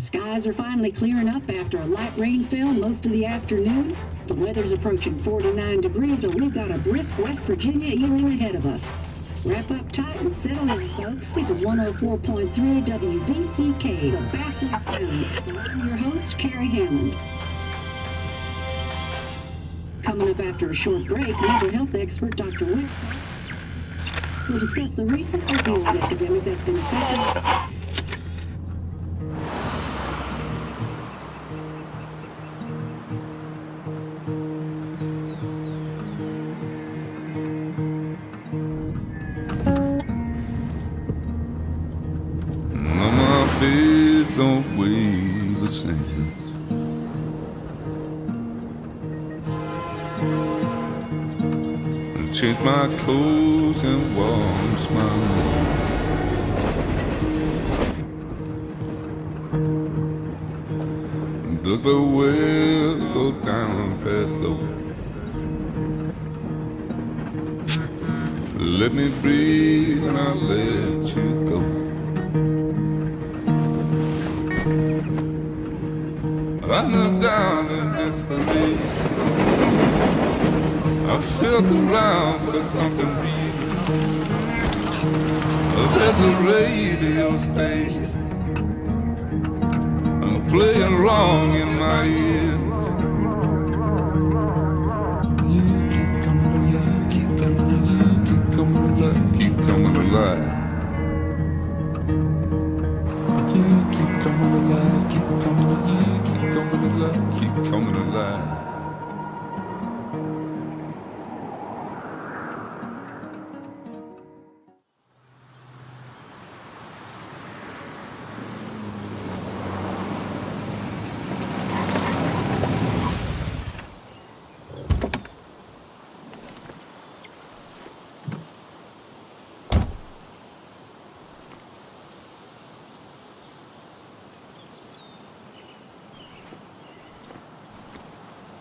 Skies are finally clearing up after a light rainfall most of the afternoon. The weather's approaching 49 degrees, and we've got a brisk West Virginia evening ahead of us. Wrap up tight and settle in, folks. This is 104.3 WVCK, the Basswood Sound. And I'm your host, Carrie Hammond. Coming up after a short break, mental health expert Dr. Wick will discuss the recent opioid epidemic that's been affecting. Don't weigh the same. Change my clothes and wash my hands. Does the well go down that low? Let me breathe and I'll let you go. I knelt down in disbelief. I felt around for something real. There's a radio station playing wrong in my ear. You keep coming alive, keep coming alive, keep coming alive, keep coming alive. You keep coming alive, keep coming alive, keep coming alive, keep coming alive.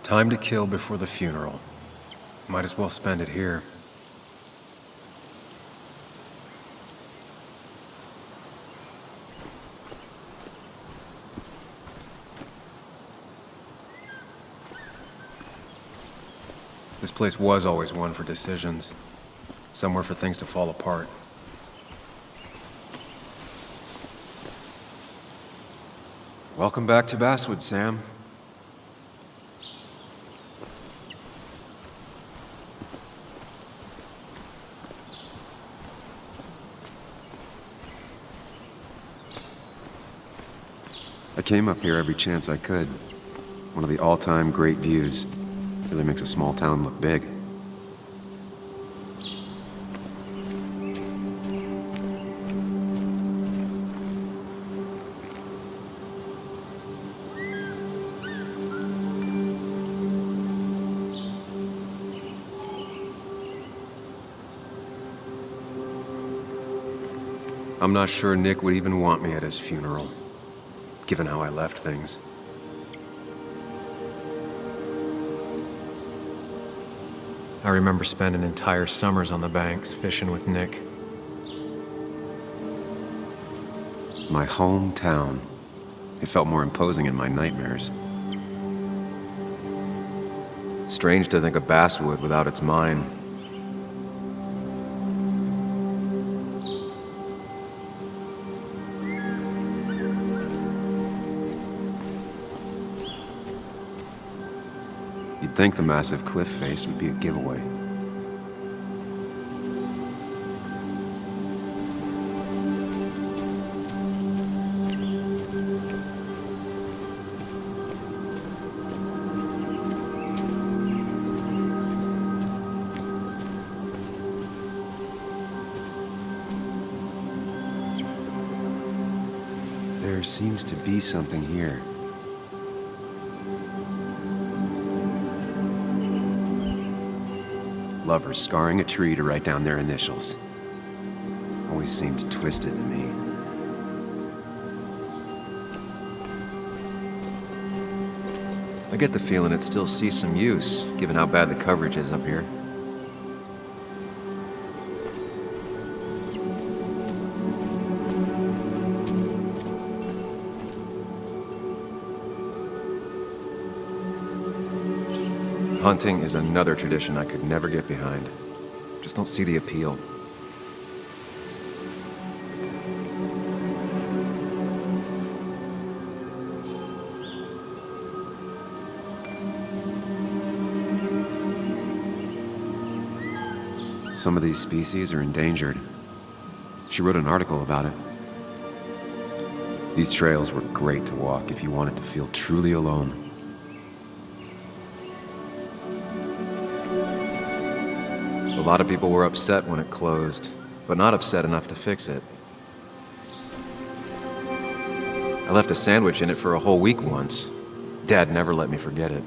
Time to kill before the funeral. Might as well spend it here. This place was always one for decisions. Somewhere for things to fall apart. Welcome back to Basswood, Sam. I came up here every chance I could. One of the all-time great views. Really makes a small town look big. I'm not sure Nick would even want me at his funeral, given how I left things. I remember spending entire summers on the banks fishing with Nick. My hometown. It felt more imposing in my nightmares. Strange to think of Basswood without its mine. You'd think the massive cliff face would be a giveaway. There seems to be something here. Lovers scarring a tree to write down their initials. Always seemed twisted to me. I get the feeling it still sees some use, given how bad the coverage is up here. Hunting is another tradition I could never get behind. Just don't see the appeal. Some of these species are endangered. She wrote an article about it. These trails were great to walk if you wanted to feel truly alone. A lot of people were upset when it closed, but not upset enough to fix it. I left a sandwich in it for a whole week once. Dad never let me forget it.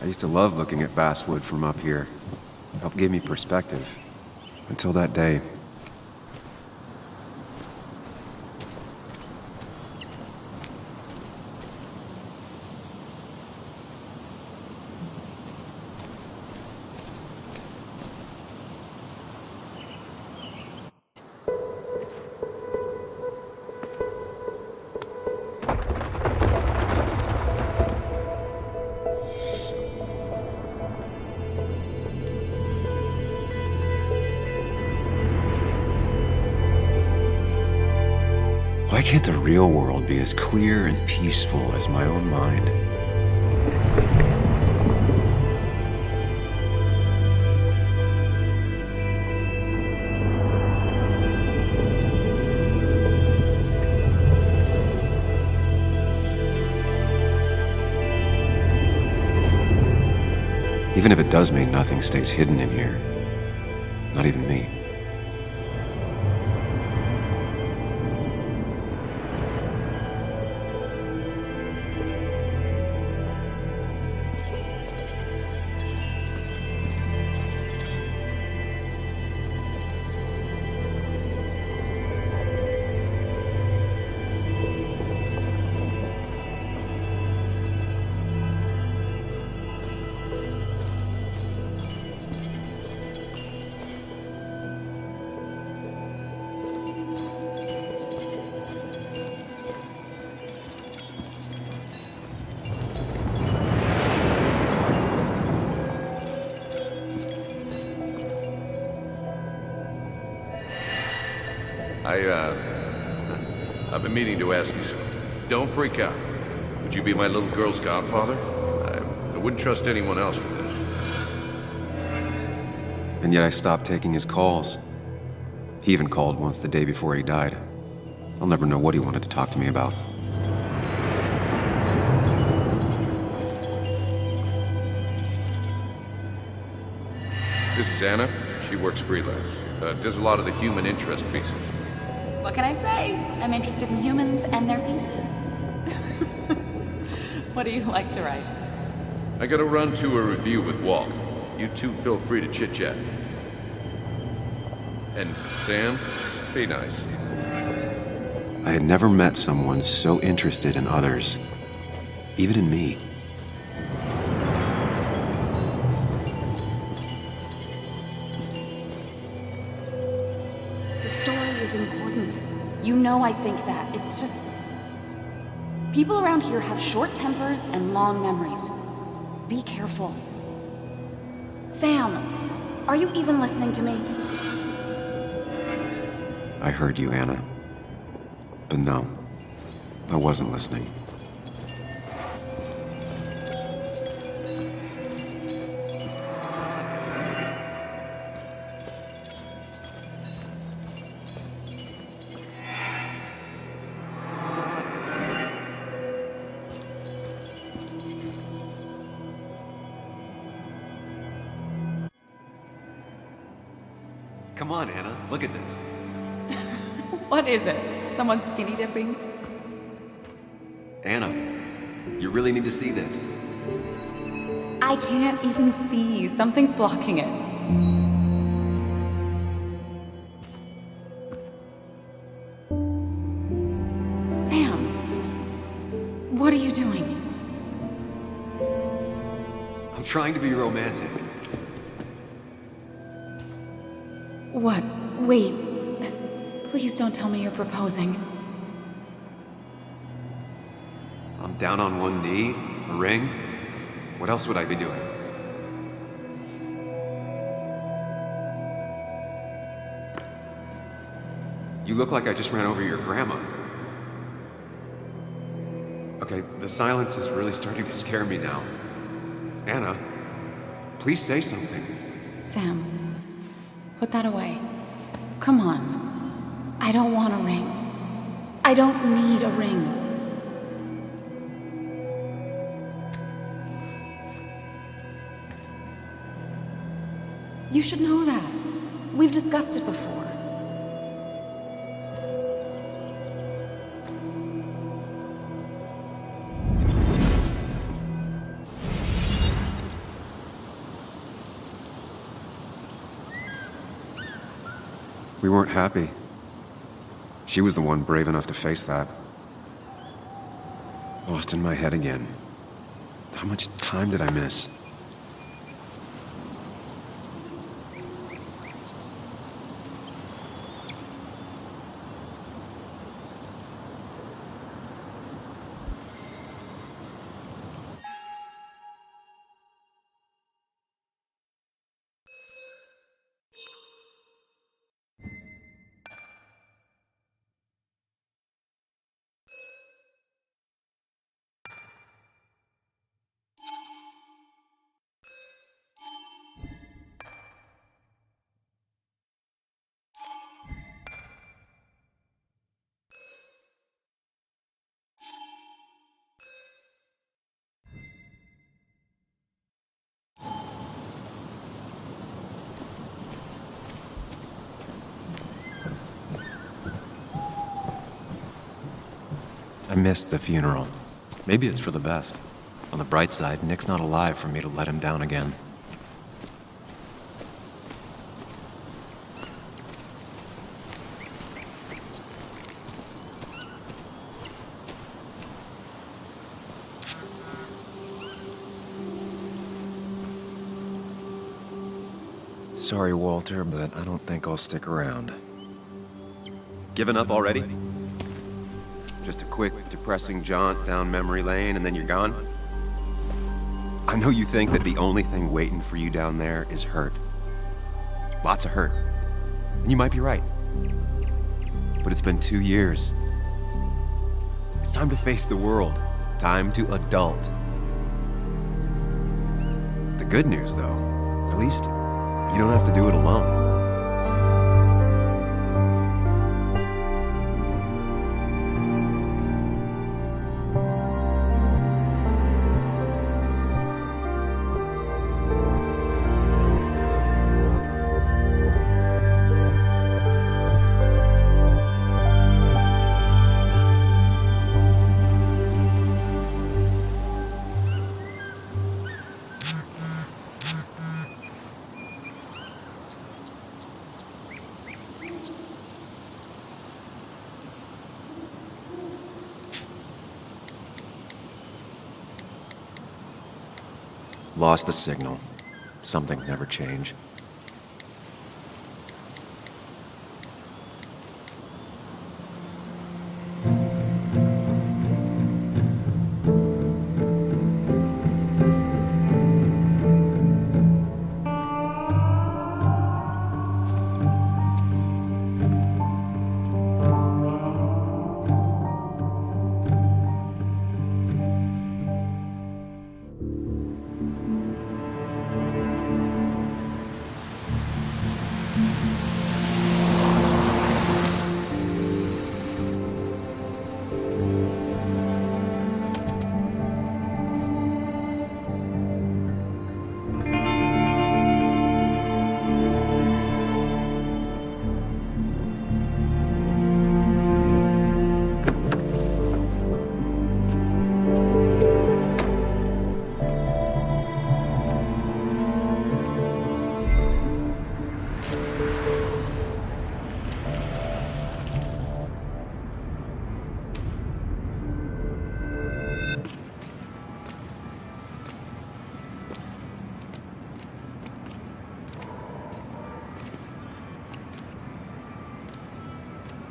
I used to love looking at basswood from up here. It helped give me perspective. Until that day. Why can't the real world be as clear and peaceful as my own mind? Even if it does mean nothing stays hidden in here. Not even me. I've been meaning to ask you something. Don't freak out. Would you be my little girl's godfather? I wouldn't trust anyone else with this. And yet I stopped taking his calls. He even called once the day before he died. I'll never know what he wanted to talk to me about. This is Anna. She works freelance. Does a lot of the human interest pieces. What can I say? I'm interested in humans and their pieces. What do you like to write? I gotta run to a review with Walt. You two feel free to chit-chat. And Sam, be nice. I had never met someone so interested in others, even in me. The story is important. You know I think that. It's just... people around here have short tempers and long memories. Be careful. Sam, are you even listening to me? I heard you, Anna. But no, I wasn't listening. Come on, Anna, look at this. What is it? Someone skinny dipping? Anna, you really need to see this. I can't even see. Something's blocking it. Sam, what are you doing? I'm trying to be romantic. What? Wait. Please don't tell me you're proposing. I'm down on one knee, a ring. What else would I be doing? You look like I just ran over your grandma. Okay, the silence is really starting to scare me now. Anna, please say something. Sam, put that away. Come on. I don't want a ring. I don't need a ring. You should know that. We've discussed it before. We weren't happy. She was the one brave enough to face that. Lost in my head again. How much time did I miss? I missed the funeral. Maybe it's for the best. On the bright side, Nick's not alive for me to let him down again. Sorry, Walter, but I don't think I'll stick around. Given up already? Just a quick, depressing jaunt down memory lane and then you're gone? I know you think that the only thing waiting for you down there is hurt. Lots of hurt. And you might be right. But it's been 2 years. It's time to face the world. Time to adult. The good news, though, at least you don't have to do it alone. Lost the signal. Some things never change.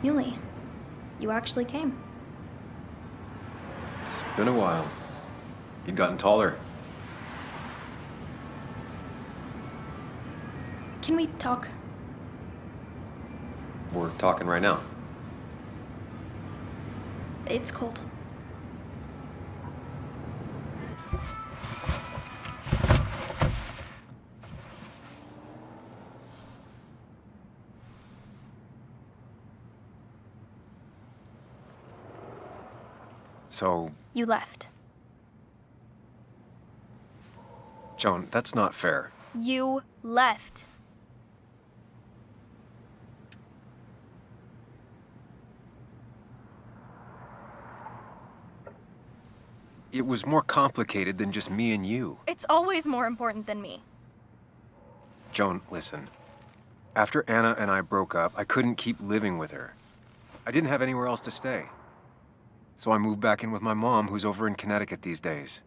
Muley, you actually came. It's been a while. You've gotten taller. Can we talk? We're talking right now. It's cold. So, You left. Joan, that's not fair. You left. It was more complicated than just me and you. It's always more important than me. Joan, listen. After Anna and I broke up, I couldn't keep living with her. I didn't have anywhere else to stay. So I moved back in with my mom, who's over in Connecticut these days.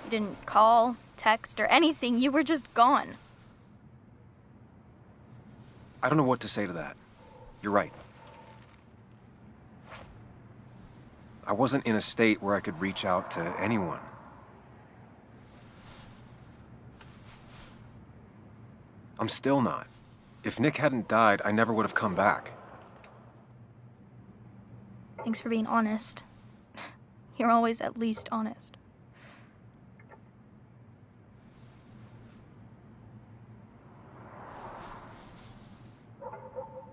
You didn't call, text, or anything. You were just gone. I don't know what to say to that. You're right. I wasn't in a state where I could reach out to anyone. I'm still not. If Nick hadn't died, I never would have come back. Thanks for being honest. You're always at least honest.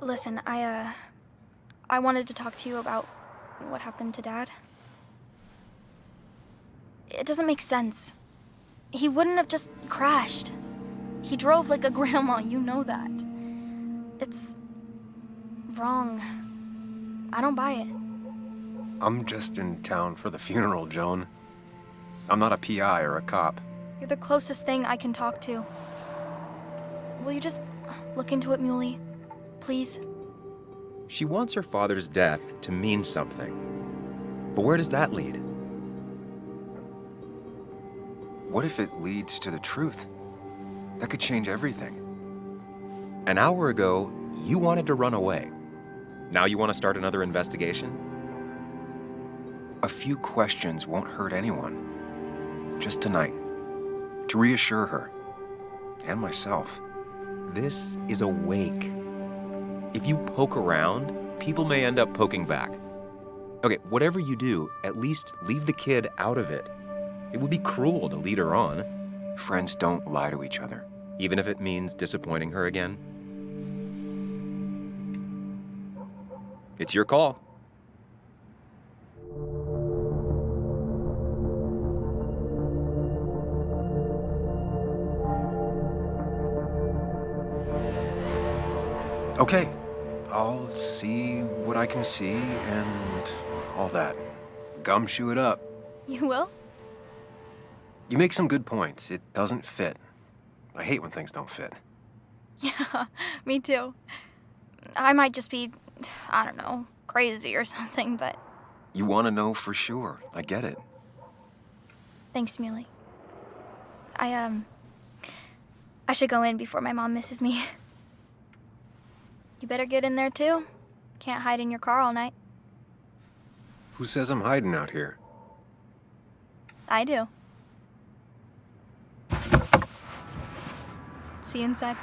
Listen, I wanted to talk to you about what happened to Dad. It doesn't make sense. He wouldn't have just crashed. He drove like a grandma, you know that. It's wrong. I don't buy it. I'm just in town for the funeral, Joan. I'm not a PI or a cop. You're the closest thing I can talk to. Will you just look into it, Muley? Please? She wants her father's death to mean something. But where does that lead? What if it leads to the truth? That could change everything. An hour ago, you wanted to run away. Now you want to start another investigation? A few questions won't hurt anyone. Just tonight. To reassure her. And myself. This is a wake. If you poke around, people may end up poking back. Okay, whatever you do, at least leave the kid out of it. It would be cruel to lead her on. Friends don't lie to each other. Even if it means disappointing her again. It's your call. Okay, I'll see what I can see and all that. Gumshoe it up. You will? You make some good points. It doesn't fit. I hate when things don't fit. Yeah, me too. I might just be, I don't know, crazy or something, but... You want to know for sure. I get it. Thanks, Muley. I should go in before my mom misses me. You better get in there, too. Can't hide in your car all night. Who says I'm hiding out here? I do. See you inside.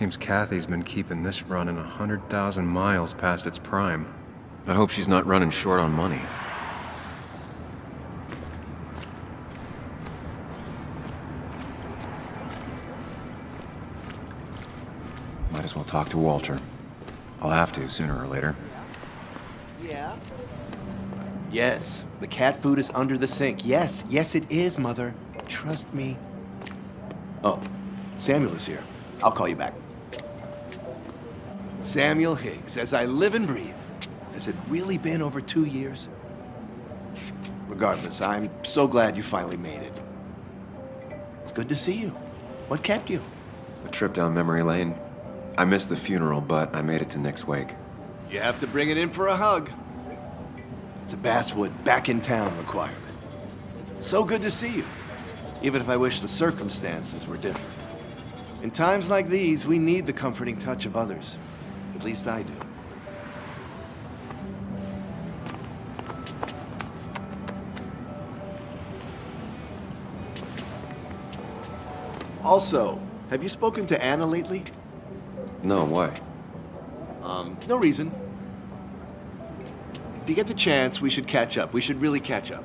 Seems Kathy's been keeping this running 100,000 miles past its prime. I hope she's not running short on money. Might as well talk to Walter. I'll have to sooner or later. Yeah? Yes, the cat food is under the sink. Yes, yes it is, Mother. Trust me. Oh, Samuel is here. I'll call you back. Samuel Higgs, as I live and breathe. Has it really been over 2 years? Regardless, I'm so glad you finally made it. It's good to see you. What kept you? A trip down memory lane. I missed the funeral, but I made it to Nick's wake. You have to bring it in for a hug. It's a Basswood back in town requirement. So good to see you, even if I wish the circumstances were different. In times like these, we need the comforting touch of others. At least I do. Also, have you spoken to Anna lately? No, why? No reason. If you get the chance, we should catch up. We should really catch up.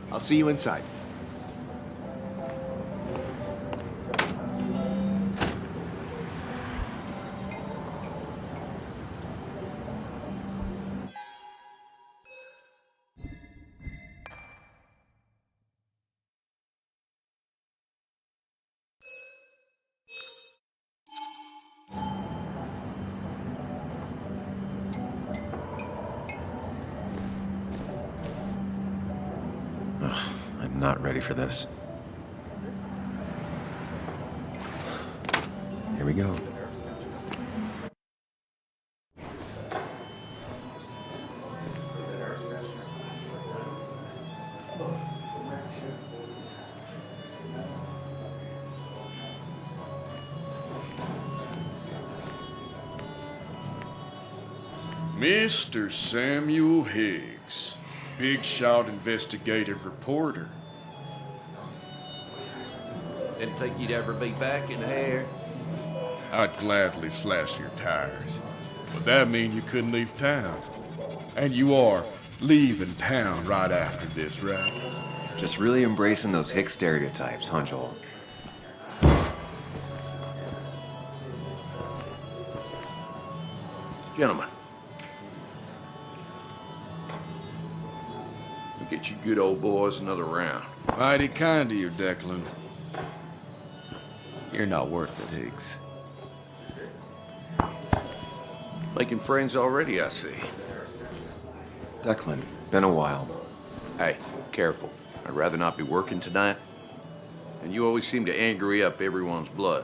I'll see you inside. I'm not ready for this. Here we go. Mr. Samuel Higgs, big shot investigative reporter. Didn't think you'd ever be back in here. I'd gladly slash your tires, but that mean you couldn't leave town. And you are leaving town right after this, right? Just really embracing those hick stereotypes, huh, Joel? Gentlemen, we'll get you good old boys another round. Mighty kind of you, Declan. You're not worth it, Higgs. Making friends already, I see. Declan, been a while. Hey, careful. I'd rather not be working tonight. And you always seem to angry up everyone's blood.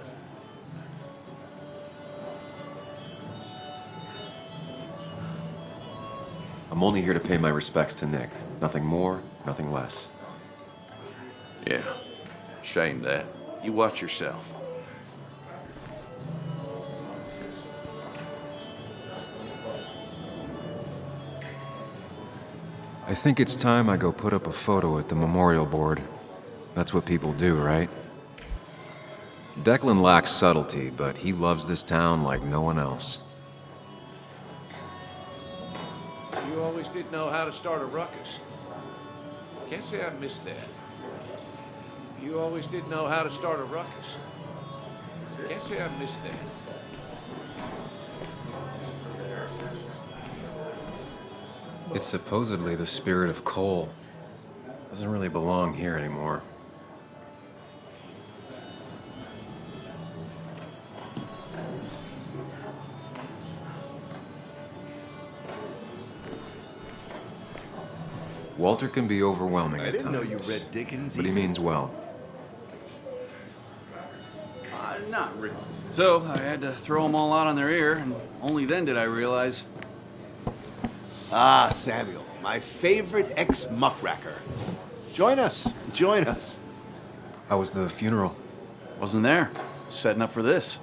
I'm only here to pay my respects to Nick. Nothing more, nothing less. Yeah, shame that. You watch yourself. I think it's time I go put up a photo at the memorial board. That's what people do, right? Declan lacks subtlety, but he loves this town like no one else. You always did know how to start a ruckus. Can't say I missed that. You always did know how to start a ruckus. Can't say I missed that. It's supposedly the spirit of coal. Doesn't really belong here anymore. Walter can be overwhelming I at didn't times. know you read Dickens But he either. means well. Not really. So I had to throw them all out on their ear, and only then did I realize. Ah, Samuel, my favorite ex-muckracker. Join us, join us. How was the funeral? Wasn't there. Setting up for this.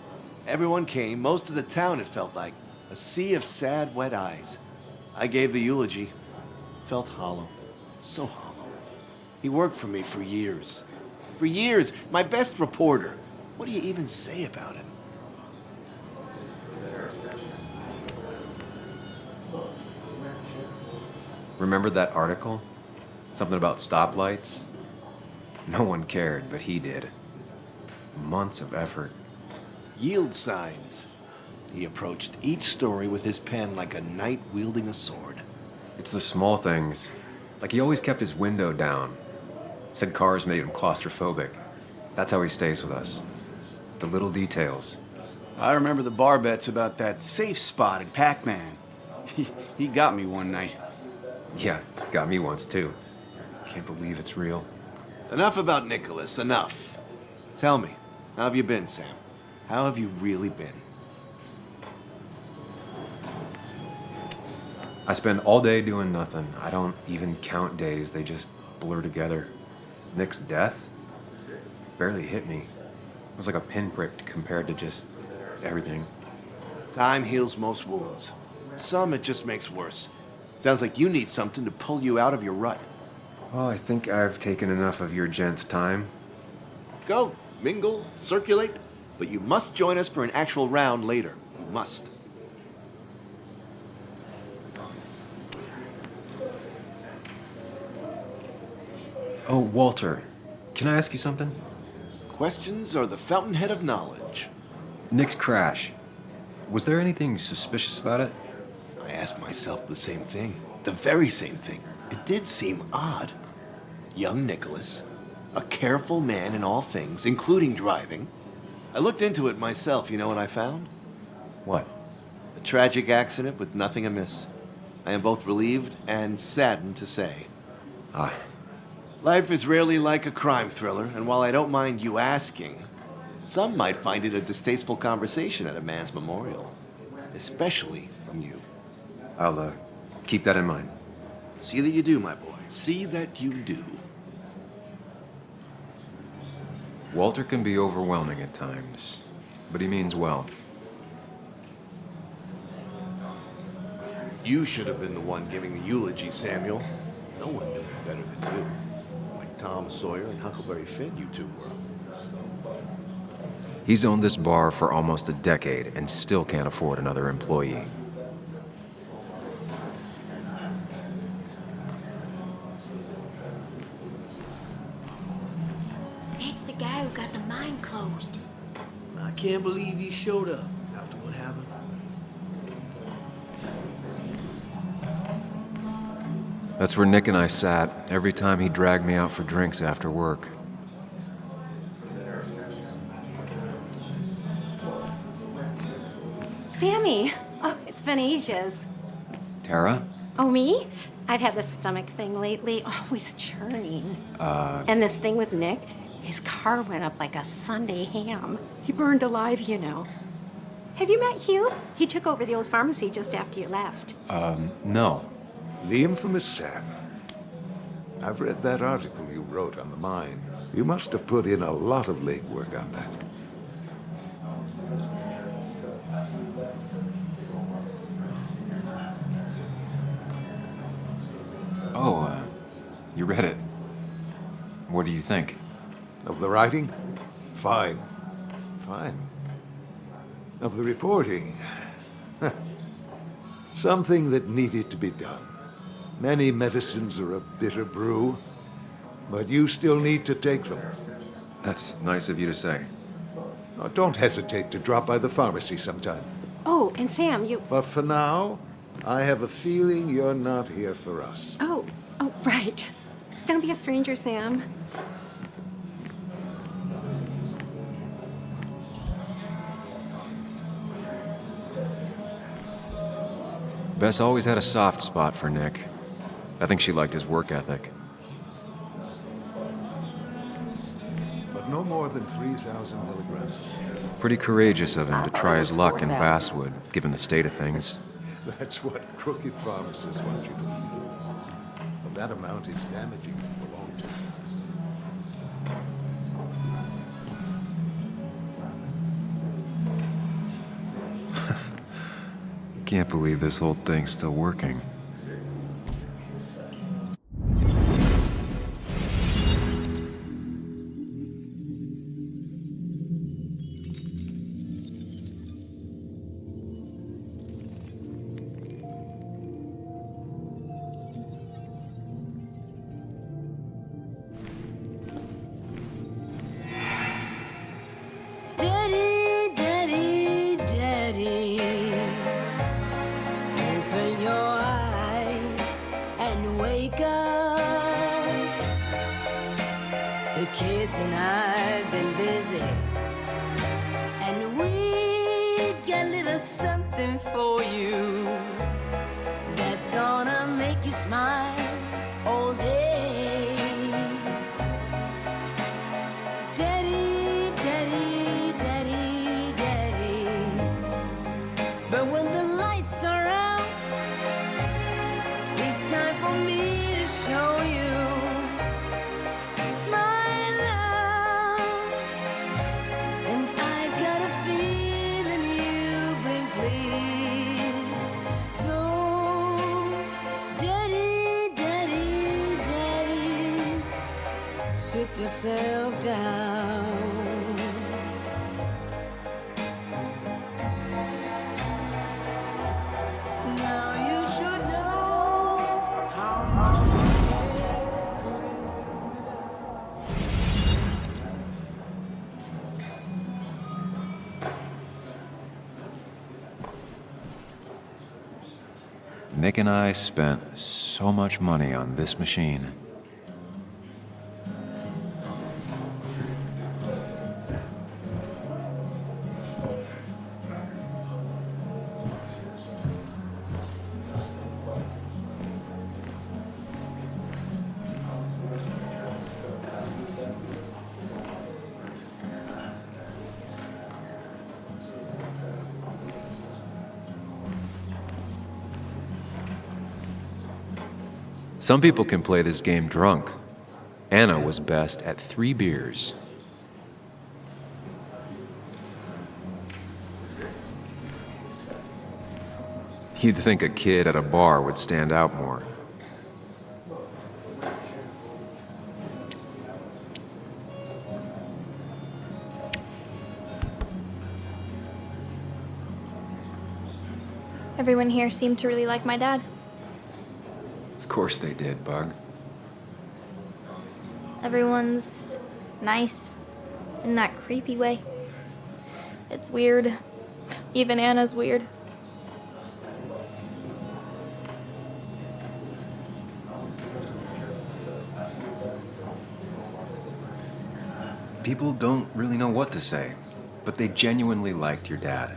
Everyone came, most of the town, it felt like. A sea of sad, wet eyes. I gave the eulogy. Felt hollow. So hollow. He worked for me for years. For years, my best reporter. What do you even say about him? Remember that article? Something about stoplights? No one cared, but he did. Months of effort. Yield signs. He approached each story with his pen like a knight wielding a sword. It's the small things. Like he always kept his window down. Said cars made him claustrophobic. That's how he stays with us. The little details. I remember the bar bets about that safe spot in Pac-Man. He got me one night. Yeah, got me once too. Can't believe it's real. Enough about Nicholas, enough. Tell me, how have you been, Sam? How have you really been? I spend all day doing nothing. I don't even count days. They just blur together. Nick's death barely hit me. It was like a pinprick compared to just everything. Time heals most wounds. Some it just makes worse. Sounds like you need something to pull you out of your rut. Well, I think I've taken enough of your gent's time. Go, mingle, circulate, but you must join us for an actual round later. You must. Oh, Walter, can I ask you something? Questions are the fountainhead of knowledge. Nick's crash. Was there anything suspicious about it? I asked myself the same thing. The very same thing. It did seem odd. Young Nicholas, a careful man in all things, including driving. I looked into it myself. You know what I found? What? A tragic accident with nothing amiss. I am both relieved and saddened to say. Ah, Life is rarely like a crime thriller, and while I don't mind you asking, some might find it a distasteful conversation at a man's memorial. Especially from you. I'll keep that in mind. See that you do, my boy. See that you do. Walter can be overwhelming at times, but he means well. You should have been the one giving the eulogy, Samuel. No one knew him better than you. Like Tom Sawyer and Huckleberry Finn, you two were. He's owned this bar for almost a decade and still can't afford another employee. That's the guy who got the mine closed. I can't believe he showed up after what happened. That's where Nick and I sat every time he dragged me out for drinks after work. Sammy! Oh, it's been ages. Tara? Oh, me? I've had this stomach thing lately, always churning. And this thing with Nick, his car went up like a Sunday ham. He burned alive, you know. Have you met Hugh? He took over the old pharmacy just after you left. No. The infamous Sam. I've read that article you wrote on the mine. You must have put in a lot of legwork on that. Oh, you read it. What do you think? Of the writing? Fine. Fine. Of the reporting? Something that needed to be done. Many medicines are a bitter brew, but you still need to take them. That's nice of you to say. Oh, don't hesitate to drop by the pharmacy sometime. Oh, and Sam, you... But for now, I have a feeling you're not here for us. Oh, right. Don't be a stranger, Sam. Bess always had a soft spot for Nick. I think she liked his work ethic. But no more than 3,000 milligrams. Pretty courageous of him to try his luck in Basswood, given the state of things. That's what crooked pharmacists want you to do. But that amount is damaging for the long term. Can't believe this whole thing's still working. The kids and I've been busy, and we got a little something for you that's gonna make you smile all day. Daddy, daddy, daddy, daddy. But when the lights are out, it's time for me to show you my love. And I've got a feeling you've been pleased. So, daddy, daddy, daddy, sit yourself down. Now you should know how much. Nick and I spent so much money on this machine. Some people can play this game drunk. Anna was best at 3 beers. You'd think a kid at a bar would stand out more. Everyone here seemed to really like my dad. Of course they did, Bug. Everyone's nice in that creepy way. It's weird. Even Anna's weird. People don't really know what to say, but they genuinely liked your dad.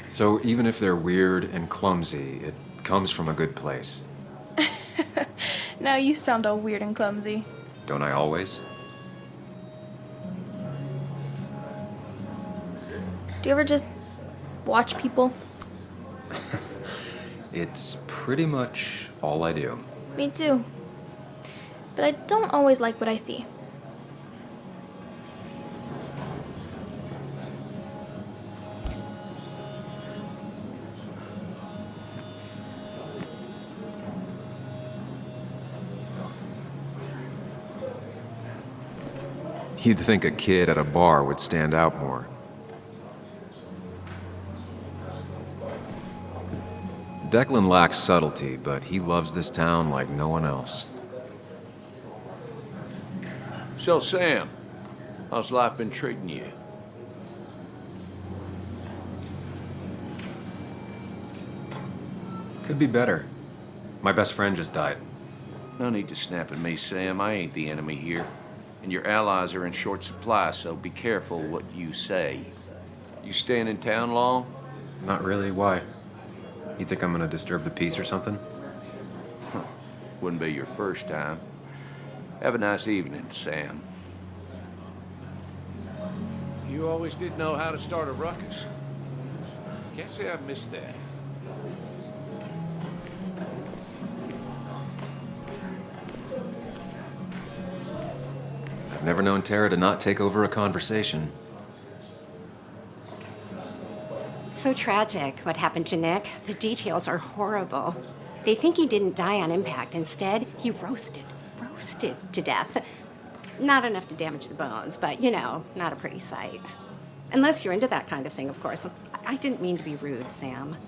So even if they're weird and clumsy, it comes from a good place. Now you sound all weird and clumsy. Don't I always? Do you ever just watch people? It's pretty much all I do. Me too. But I don't always like what I see. You'd think a kid at a bar would stand out more. Declan lacks subtlety, but he loves this town like no one else. So, Sam, how's life been treating you? Could be better. My best friend just died. No need to snap at me, Sam. I ain't the enemy here. And your allies are in short supply, so be careful what you say. You staying in town long? Not really. Why? You think I'm gonna disturb the peace or something? Wouldn't be your first time. Have a nice evening, Sam. You always did know how to start a ruckus. Can't say I've missed that. I've never known Tara to not take over a conversation. So tragic what happened to Nick. The details are horrible. They think he didn't die on impact. Instead, he roasted to death. Not enough to damage the bones, but, you know, not a pretty sight. Unless you're into that kind of thing, of course. I didn't mean to be rude, Sam.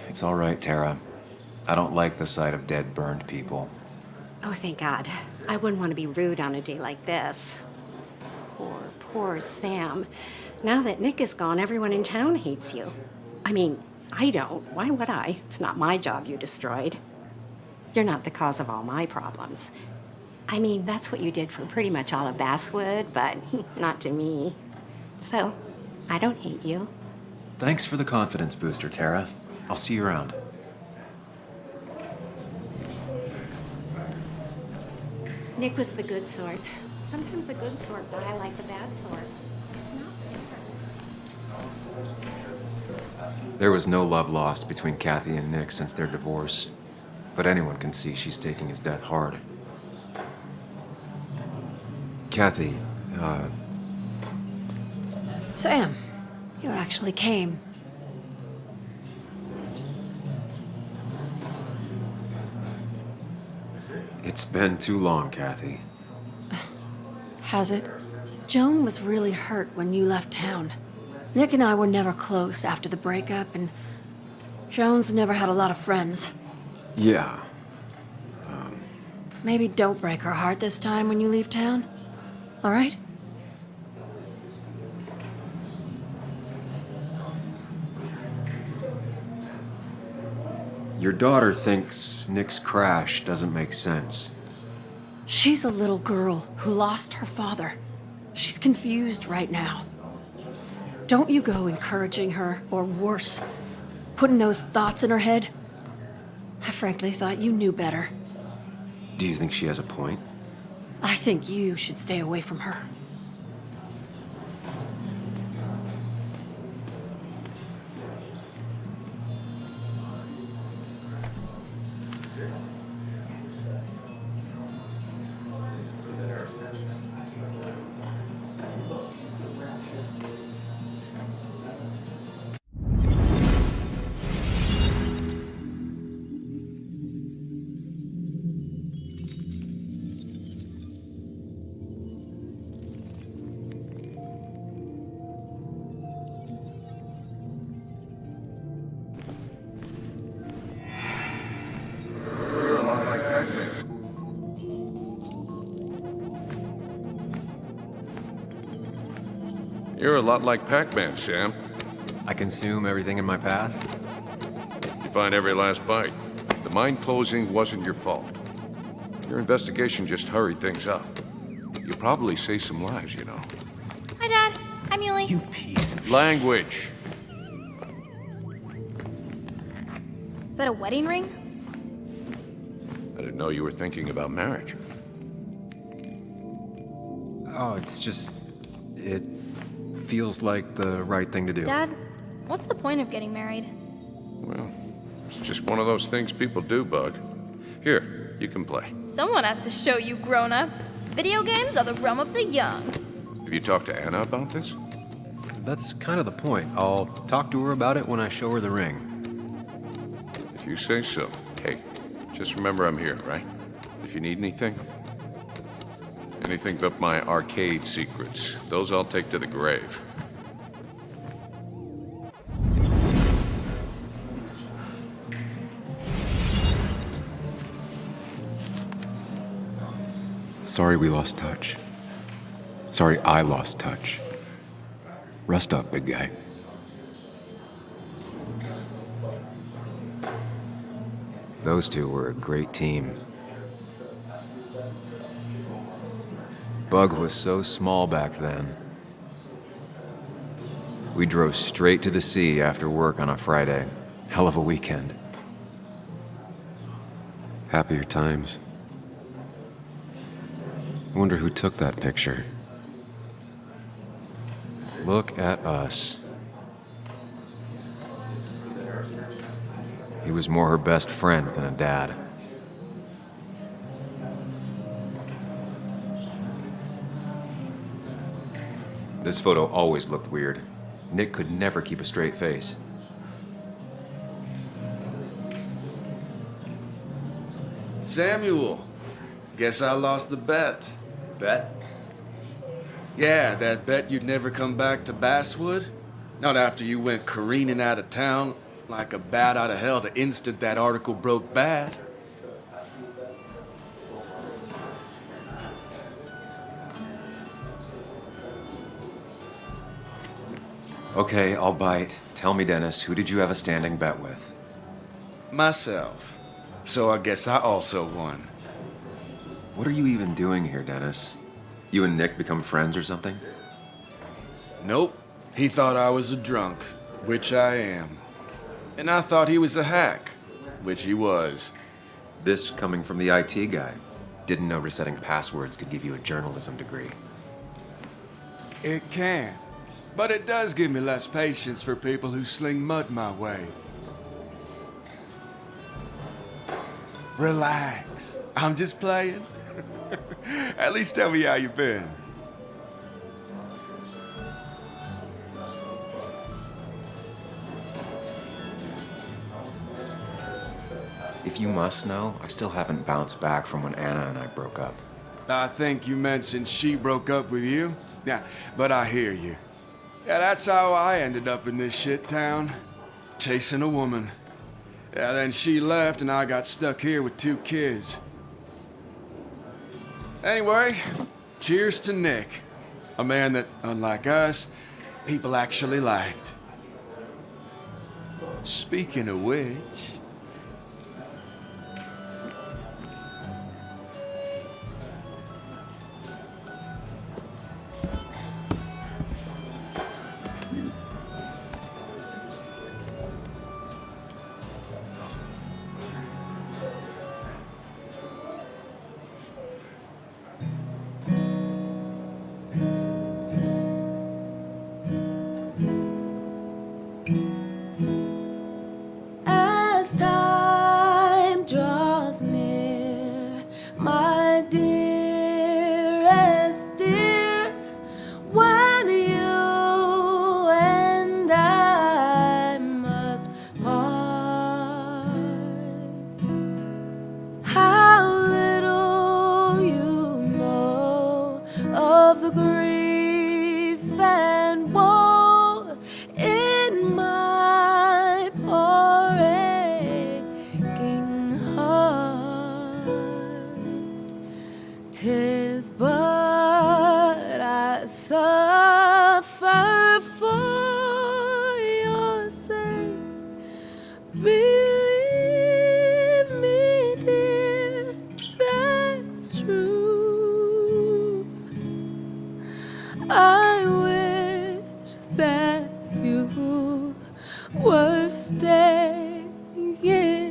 It's all right, Tara. I don't like the sight of dead, burned people. Oh, thank God. I wouldn't want to be rude on a day like this. Poor Sam. Now that Nick is gone, everyone in town hates you. I mean, I don't. Why would I? It's not my job you destroyed. You're not the cause of all my problems. I mean, that's what you did for pretty much all of Basswood, but not to me. So, I don't hate you. Thanks for the confidence booster, Tara. I'll see you around. Nick was the good sort. Sometimes the good sort die like the bad sort. It's not fair. There was no love lost between Kathy and Nick since their divorce, but anyone can see she's taking his death hard. Kathy, Sam, you actually came. it's been too long, Kathy. Has it? Joan was really hurt when you left town. Nick and I were never close after the breakup, and Joan's never had a lot of friends. Yeah. Maybe don't break her heart this time when you leave town. All right? Your daughter thinks Nick's crash doesn't make sense. She's a little girl who lost her father. She's confused right now. Don't you go encouraging her, or worse, putting those thoughts in her head. I frankly thought you knew better. Do you think she has a point? I think you should stay away from her. You're a lot like Pac-Man, Sam. I consume everything in my path? You find every last bite. The mine closing wasn't your fault. Your investigation just hurried things up. You'll probably save some lives, you know. Hi, Dad. Hi, Muley. You piece of... Language. Is that a wedding ring? I didn't know you were thinking about marriage. Oh, it's just... It feels like the right thing to do. Dad, what's the point of getting married? Well, it's just one of those things people do, Bug. Here, you can play. Someone has to show you grown-ups. Video games are the realm of the young. Have you talked to Anna about this? That's kind of the point. I'll talk to her about it when I show her the ring. If you say so. Hey, just remember I'm here, right? If you need anything. Anything but my arcade secrets. Those I'll take to the grave. Sorry we lost touch. Sorry I lost touch. Rest up, big guy. Those two were a great team. Bug was so small back then. We drove straight to the sea after work on a Friday. Hell of a weekend. Happier times. I wonder who took that picture. Look at us. He was more her best friend than a dad. This photo always looked weird. Nick could never keep a straight face. Samuel, guess I lost the bet. Bet? Yeah, that bet you'd never come back to Basswood. Not after you went careening out of town like a bat out of hell the instant that article broke bad. Okay, I'll bite. Tell me, Dennis, who did you have a standing bet with? Myself. so I guess I also won. What are you even doing here, Dennis? You and Nick become friends or something? Nope. He thought I was a drunk, which I am. And I thought he was a hack, which he was. This coming from the IT guy. Didn't know resetting passwords could give you a journalism degree. It can. But it does give me less patience for people who sling mud my way. Relax. I'm just playing. At least tell me how you been. If you must know, I still haven't bounced back from when Anna and I broke up. I think you mentioned she broke up with you. Yeah, but I hear you. Yeah, that's how I ended up in this shit town. Chasing a woman. Yeah, then she left and I got stuck here with 2 kids. Anyway, cheers to Nick. A man that, unlike us, people actually liked. Speaking of which... As time draws near, my dearest dear, when you and I must part, how little you know of the grief and woe in my poor aching heart. 'Tis but I suffer for your sake. Believe me, dear, that's true. I wish that you were staying here.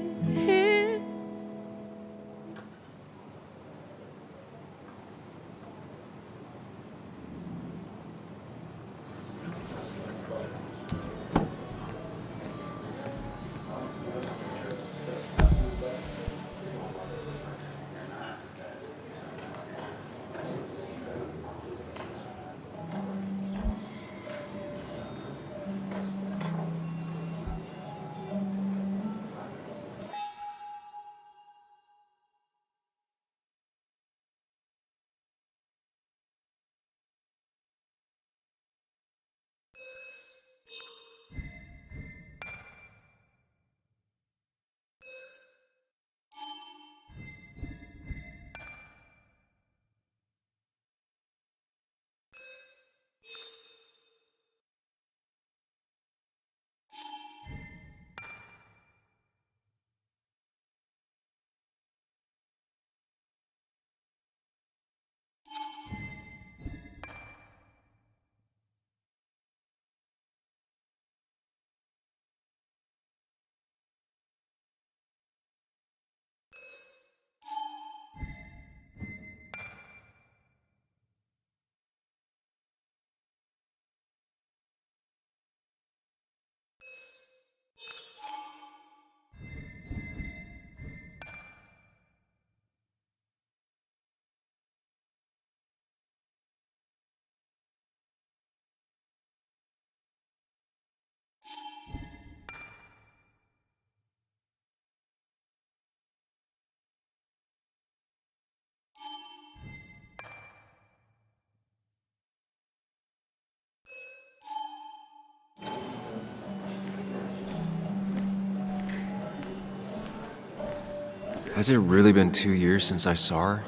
Has it really been 2 years since I saw her?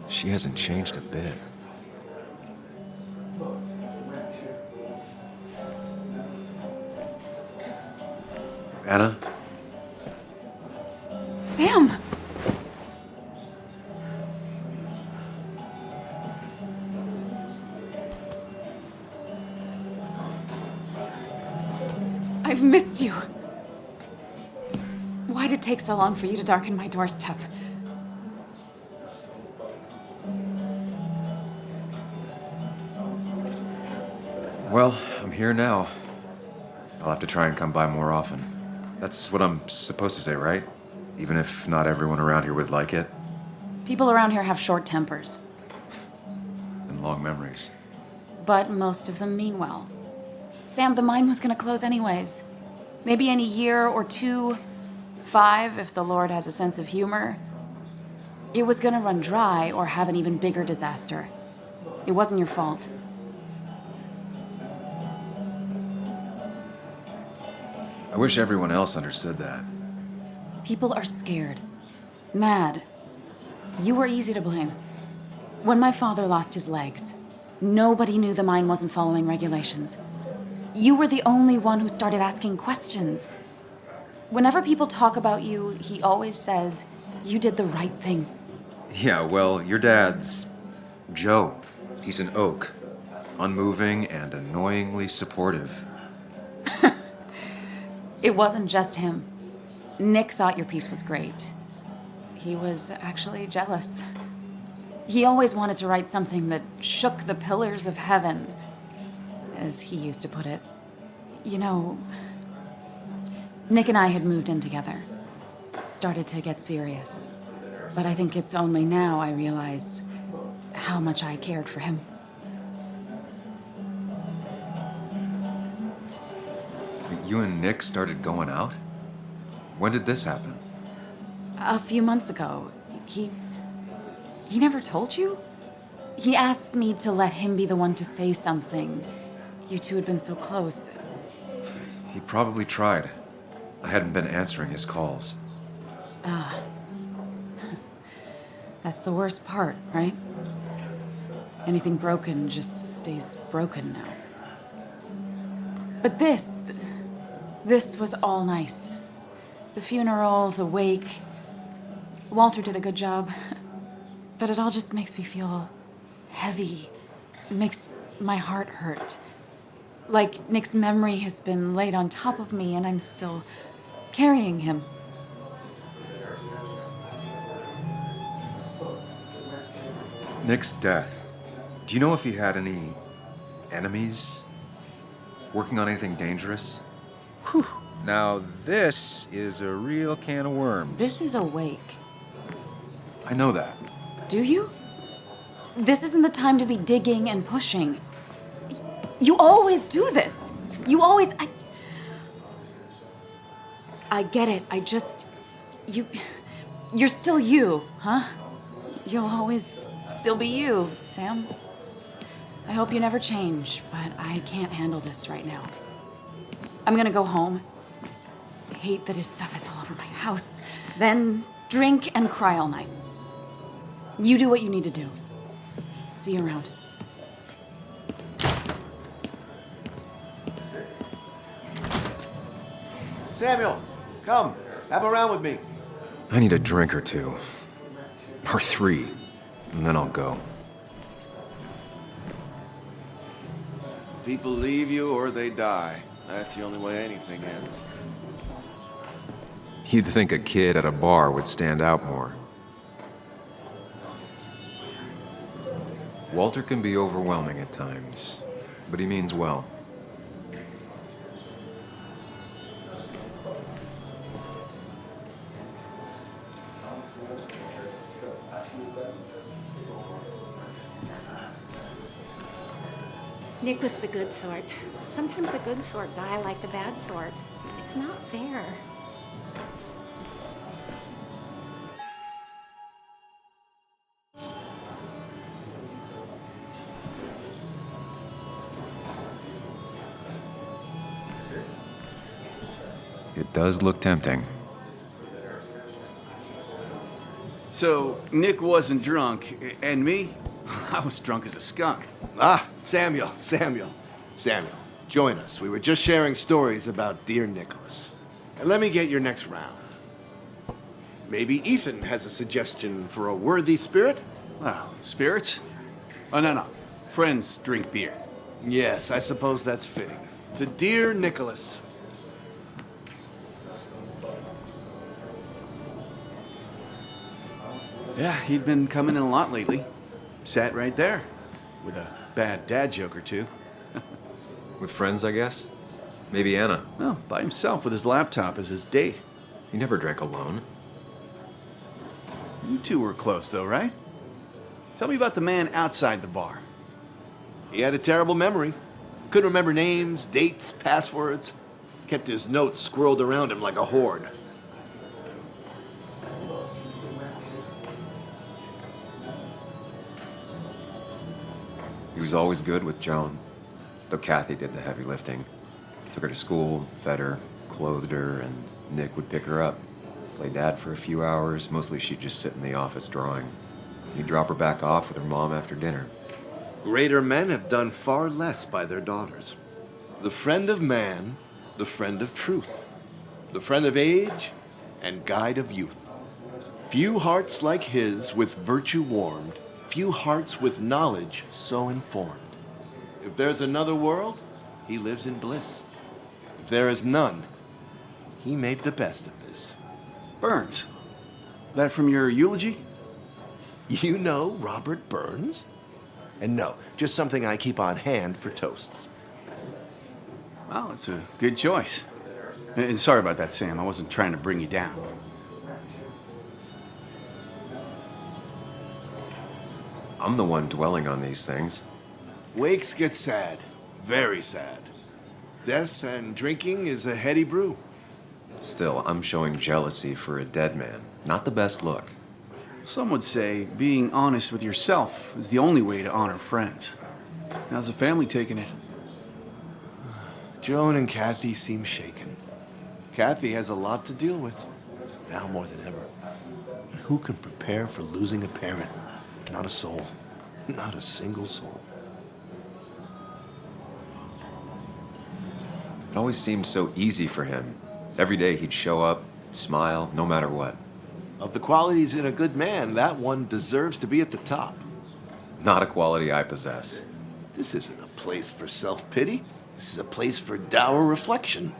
She hasn't changed a bit. Anna? Sam! I've missed you. Why'd it take so long for you to darken my doorstep? Well, I'm here now. I'll have to try and come by more often. That's what I'm supposed to say, right? Even if not everyone around here would like it. People around here have short tempers, And long memories. but most of them mean well. Sam, the mine was gonna close anyways. Maybe in a year or 2, 5, if the Lord has a sense of humor. It was gonna run dry or have an even bigger disaster. It wasn't your fault. I wish everyone else understood that. People are scared. Mad. You were easy to blame. When my father lost his legs, nobody knew the mine wasn't following regulations. You were the only one who started asking questions. Whenever people talk about you, he always says, you did the right thing. Yeah, well, your dad's Joe. He's an oak. Unmoving and annoyingly supportive. It wasn't just him. Nick thought your piece was great. He was actually jealous. He always wanted to write something that shook the pillars of heaven, as he used to put it. You know, Nick and I had moved in together. Started to get serious. But I think it's only now I realize how much I cared for him. You and Nick started going out? When did this happen? A few months ago, he never told you? He asked me to let him be the one to say something. You two had been so close. He probably tried. I hadn't been answering his calls. Ah. That's the worst part, right? Anything broken just stays broken now. But this was all nice. The funeral, the wake. Walter did a good job. But it all just makes me feel heavy. It makes my heart hurt. Like Nick's memory has been laid on top of me and I'm still carrying him. Nick's death. Do you know if he had any enemies? Working on anything dangerous? Whew. Now this is a real can of worms. This is a wake. I know that. Do you? This isn't the time to be digging and pushing. You always do this. You always... I get it. You're still you, huh? You'll always still be you, Sam. I hope you never change, but I can't handle this right now. I'm gonna go home. I hate that his stuff is all over my house. Then drink and cry all night. You do what you need to do. See you around. Samuel, come. Have a round with me. I need a drink or two. Or 3. And then I'll go. People leave you or they die. That's the only way anything ends. You'd think a kid at a bar would stand out more. Walter can be overwhelming at times, but he means well. Nick was the good sort. Sometimes the good sort die like the bad sort. It's not fair. It does look tempting. So, Nick wasn't drunk, and me? I was drunk as a skunk. Ah, Samuel. Join us. We were just sharing stories about dear Nicholas. And let me get your next round. Maybe Ethan has a suggestion for a worthy spirit? Oh, spirits? Oh, no. Friends drink beer. Yes, I suppose that's fitting. To dear Nicholas. Yeah, he'd been coming in a lot lately. Sat right there, with a bad dad joke or two. With friends, I guess? Maybe Anna. No, by himself with his laptop as his date. He never drank alone. You two were close, though, right? Tell me about the man outside the bar. He had a terrible memory. Couldn't remember names, dates, passwords. Kept his notes squirreled around him like a hoard. He was always good with Joan, though Kathy did the heavy lifting. Took her to school, fed her, clothed her, and Nick would pick her up. Play dad for a few hours. Mostly she'd just sit in the office drawing. He'd drop her back off with her mom after dinner. Greater men have done far less by their daughters. The friend of man, the friend of truth, the friend of age, and guide of youth. Few hearts like his with virtue warmed, few hearts with knowledge so informed. If there's another world, he lives in bliss. If there is none, he made the best of this. Burns. That from your eulogy? You know Robert Burns? And no, just something I keep on hand for toasts. Well, it's a good choice. And sorry about that, Sam. I wasn't trying to bring you down. I'm the one dwelling on these things. Wakes get sad. Very sad. Death and drinking is a heady brew. Still, I'm showing jealousy for a dead man. Not the best look. Some would say being honest with yourself is the only way to honor friends. How's the family taking it? Joan and Kathy seem shaken. Kathy has a lot to deal with, now more than ever. And who can prepare for losing a parent? Not a soul. Not a single soul. It always seemed so easy for him. Every day he'd show up, smile, no matter what. Of the qualities in a good man, that one deserves to be at the top. Not a quality I possess. This isn't a place for self-pity. This is a place for dour reflection.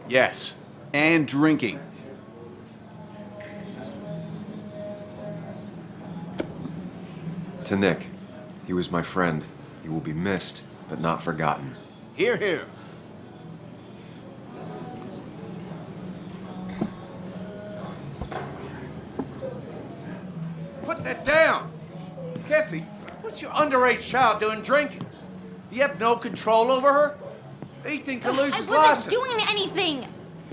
Yes, and drinking. To Nick, he was my friend. He will be missed, but not forgotten. Hear, hear. Put that down! Kathy, what's your underage child doing drinking? You have no control over her? Ethan could lose I his wasn't license. doing anything!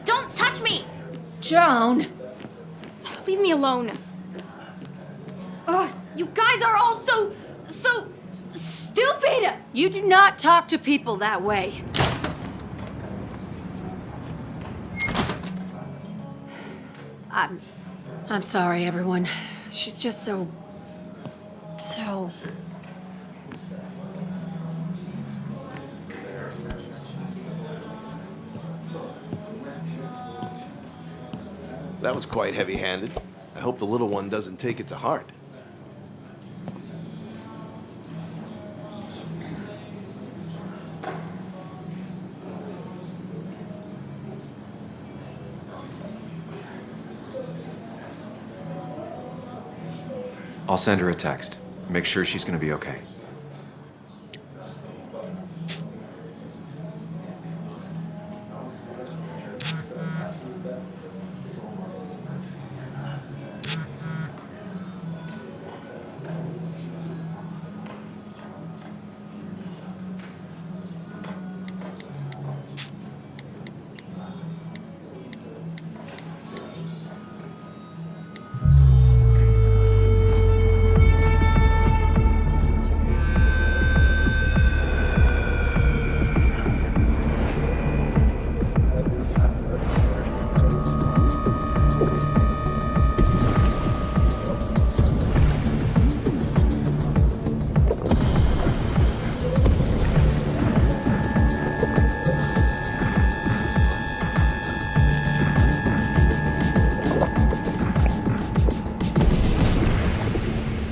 Don't touch me! Joan! Leave me alone. Ugh, you guys are all so stupid! You do not talk to people that way. I'm sorry, everyone. She's just so... That was quite heavy-handed. I hope the little one doesn't take it to heart. I'll send her a text. Make sure she's gonna be okay.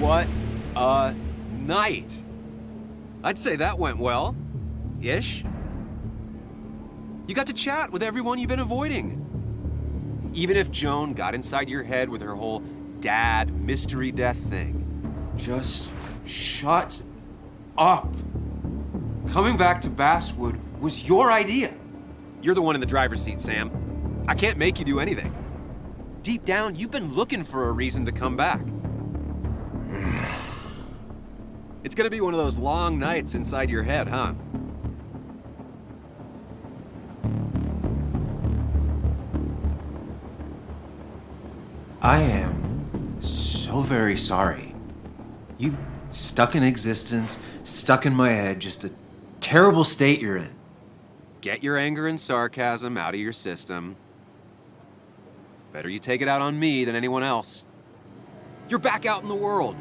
What a night! I'd say that went well. Ish. You got to chat with everyone you've been avoiding. Even if Joan got inside your head with her whole dad mystery death thing. Just shut up. Coming back to Basswood was your idea. You're the one in the driver's seat, Sam. I can't make you do anything. Deep down, you've been looking for a reason to come back. It's gonna be one of those long nights inside your head, huh? I am so very sorry. You stuck in existence, stuck in my head, just a terrible state you're in. Get your anger and sarcasm out of your system. Better you take it out on me than anyone else. You're back out in the world.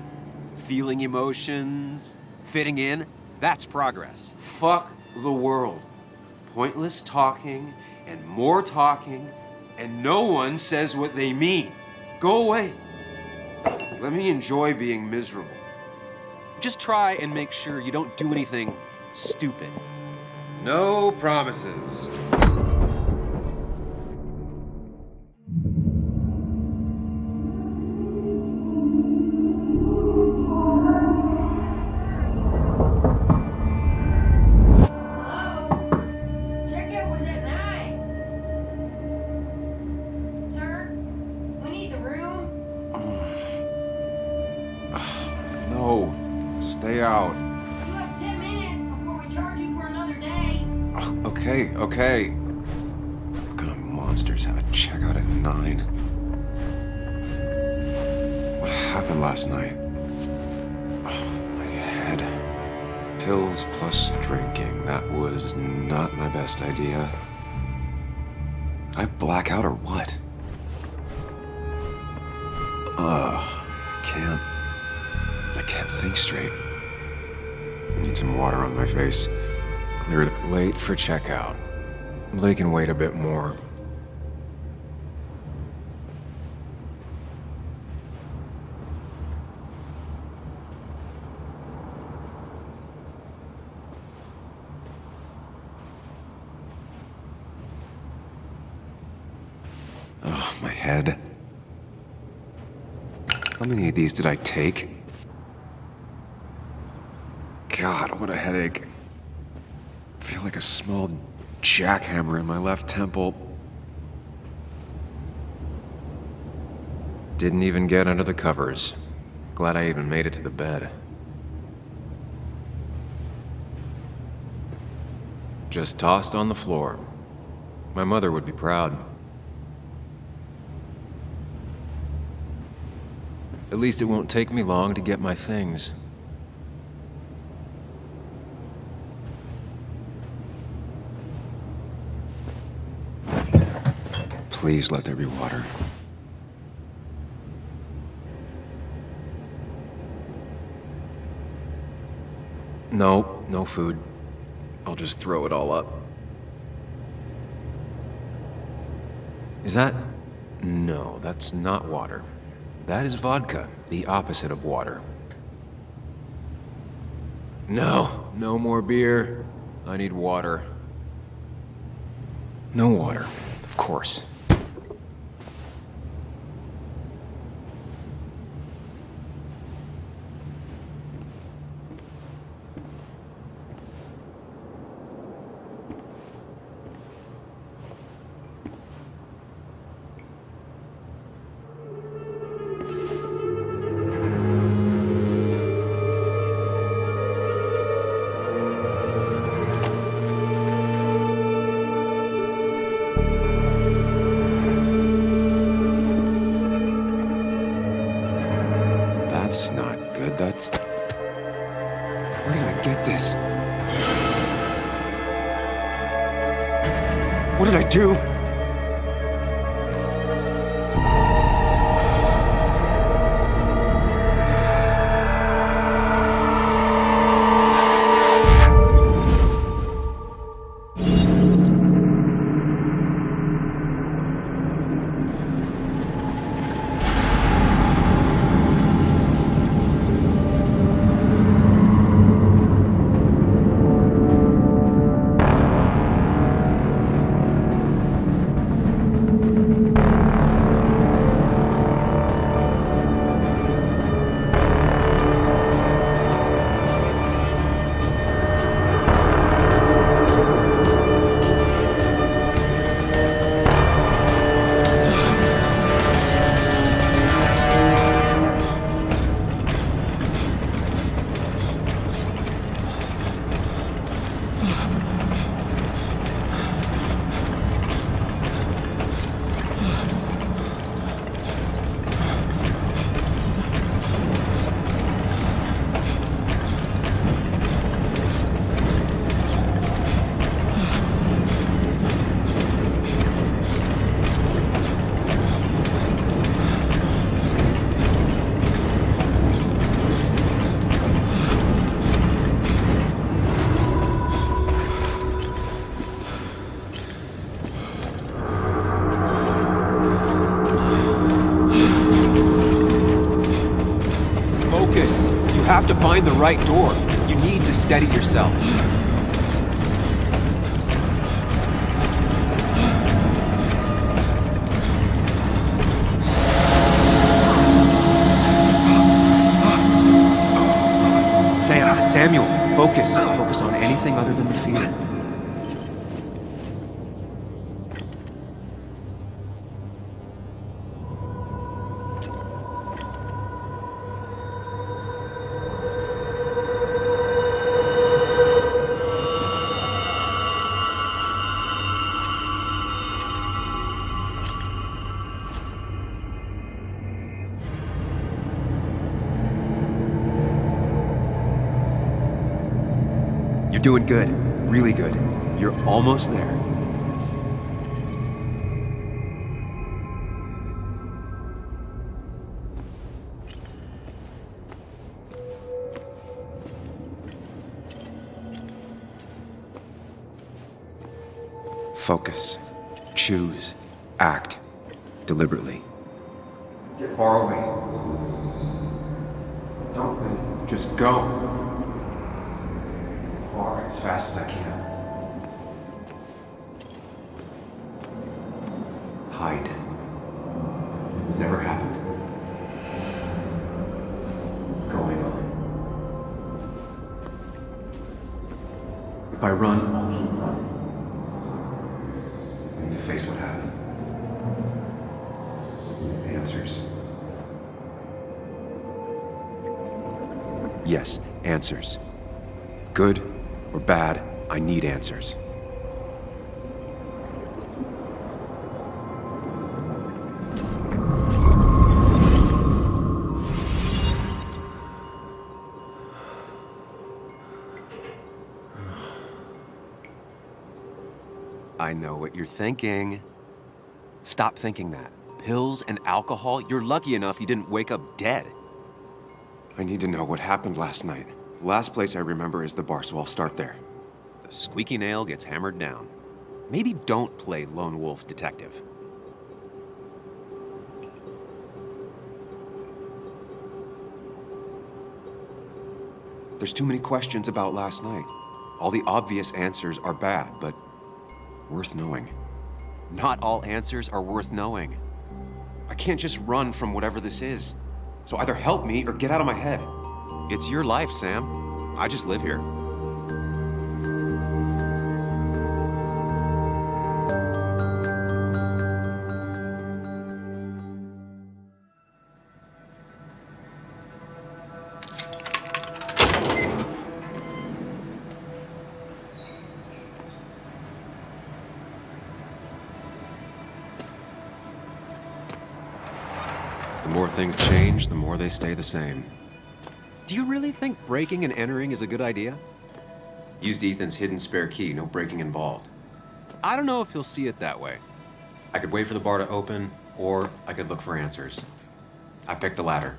Feeling emotions, fitting in, that's progress. Fuck the world. Pointless talking and more talking, and no one says what they mean. Go away. Let me enjoy being miserable. Just try and make sure you don't do anything stupid. No promises. Checkout was at 9. Sir, we need the room. No, stay out. You have 10 minutes before we charge you for another day. Okay. What kind of monsters have a checkout at 9? What happened last night? My head. Pills plus drinking. That was not my best idea. Did I black out or what? I can't think straight. I need some water on my face. Cleared late for checkout. They can wait a bit more. Oh, my head. How many of these did I take? God, what a headache. I feel like a small jackhammer in my left temple. Didn't even get under the covers. Glad I even made it to the bed. Just tossed on the floor. My mother would be proud. At least it won't take me long to get my things. Please let there be water. No, no food. I'll just throw it all up. Is that... No, that's not water. That is vodka, the opposite of water. No, no more beer. I need water. No water, of course. That's not good. That's... Where did I get this? What did I do? Focus. You have to find the right door. You need to steady yourself. Samuel, focus. Focus on anything other than the fear. You're doing good. Really good. You're almost there. Focus. Choose. Act. Deliberately. Get far away. Don't think. Just go. As fast as I can. Hide. It's never happened. Going on. If I run, I'll keep running. I need to face what happened. Answers. Yes, answers. Good or bad, I need answers. I know what you're thinking. Stop thinking that. Pills and alcohol, you're lucky enough you didn't wake up dead. I need to know what happened last night. The last place I remember is the bar, so I'll start there. The squeaky nail gets hammered down. Maybe don't play lone wolf detective. There's too many questions about last night. All the obvious answers are bad, but worth knowing. Not all answers are worth knowing. I can't just run from whatever this is. So either help me or get out of my head. It's your life, Sam. I just live here. The more things change, the more they stay the same. Do you really think breaking and entering is a good idea? Used Ethan's hidden spare key, no breaking involved. I don't know if he'll see it that way. I could wait for the bar to open, or I could look for answers. I picked the latter.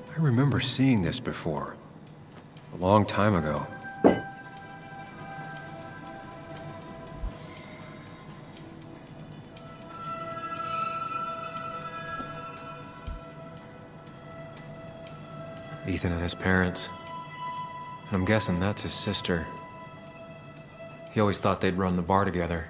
I remember seeing this before. A long time ago. Ethan and his parents. And I'm guessing that's his sister. He always thought they'd run the bar together.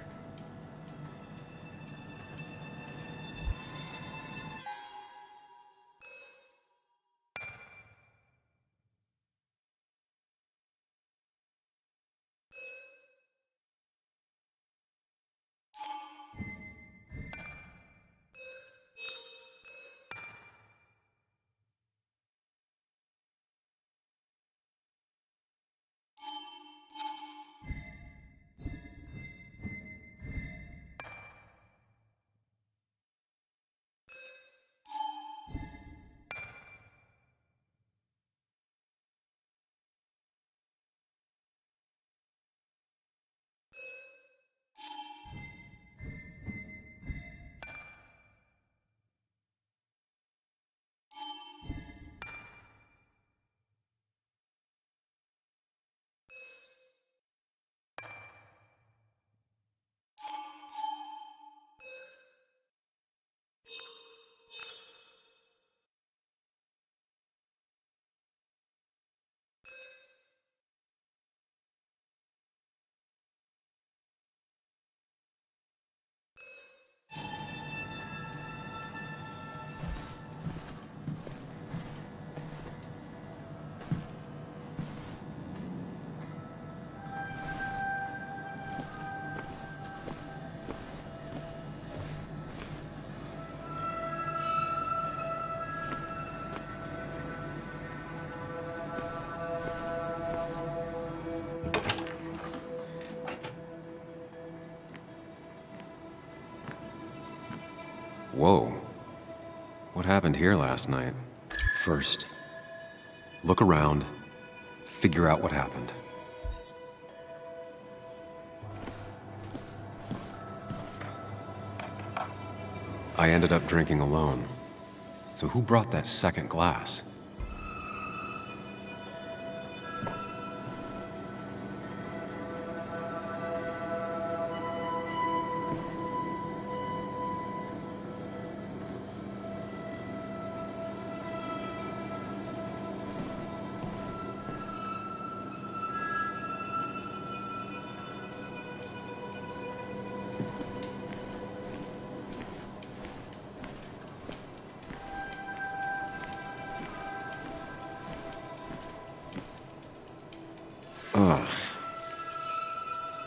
Whoa. What happened here last night? First, look around, figure out what happened. I ended up drinking alone. So who brought that second glass? Ugh.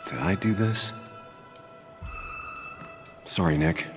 Did I do this? Sorry, Nick.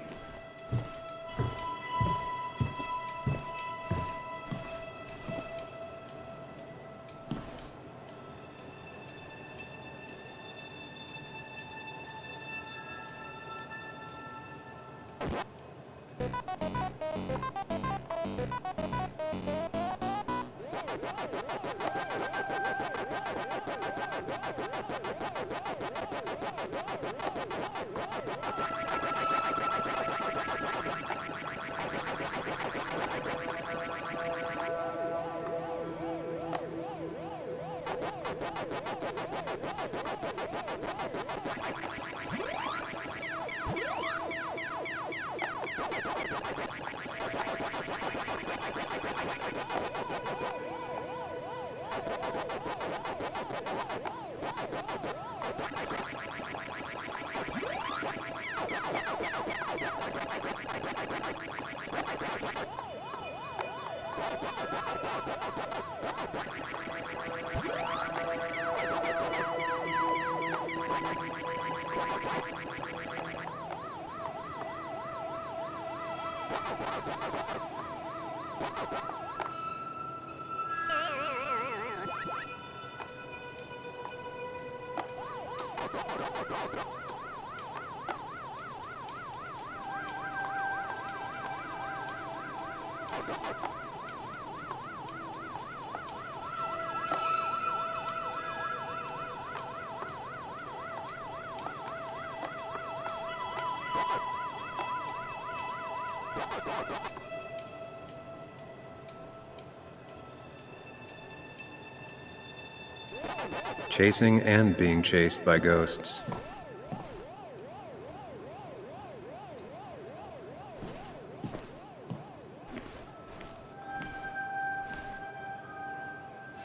Chasing and being chased by ghosts.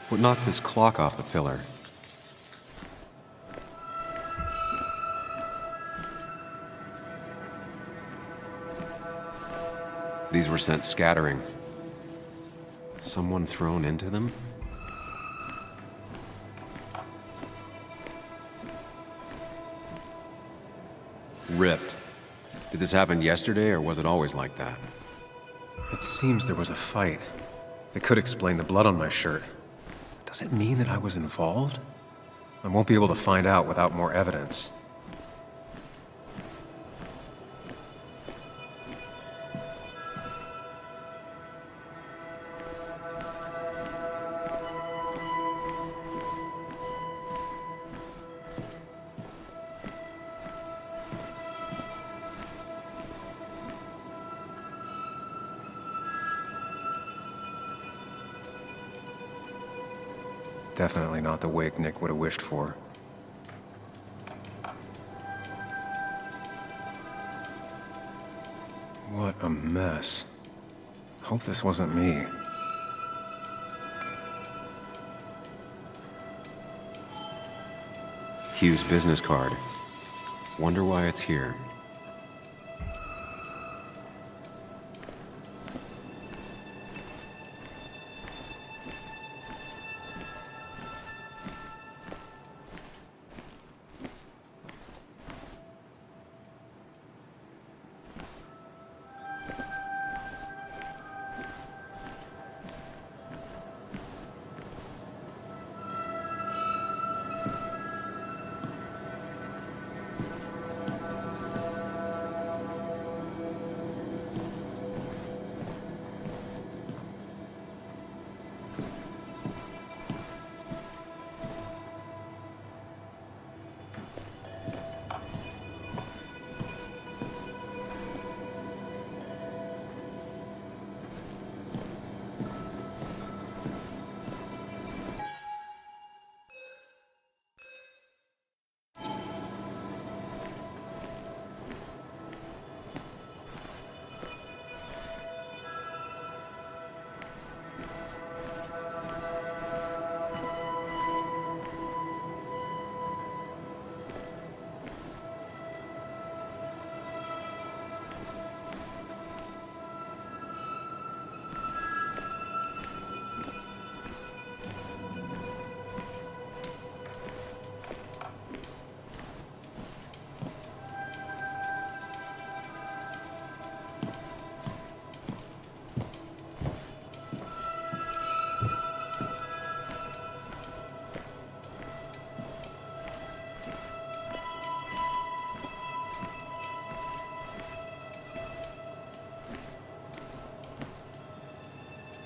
What knocked this clock off the pillar? These were sent scattering. Someone thrown into them? Ripped. Did this happen yesterday, or was it always like that? It seems there was a fight. It could explain the blood on my shirt. Does it mean that I was involved? I won't be able to find out without more evidence. Definitely not the wake Nick would have wished for. What a mess. Hope this wasn't me. Hugh's business card. Wonder why it's here.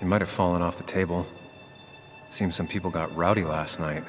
He might have fallen off the table. Seems some people got rowdy last night.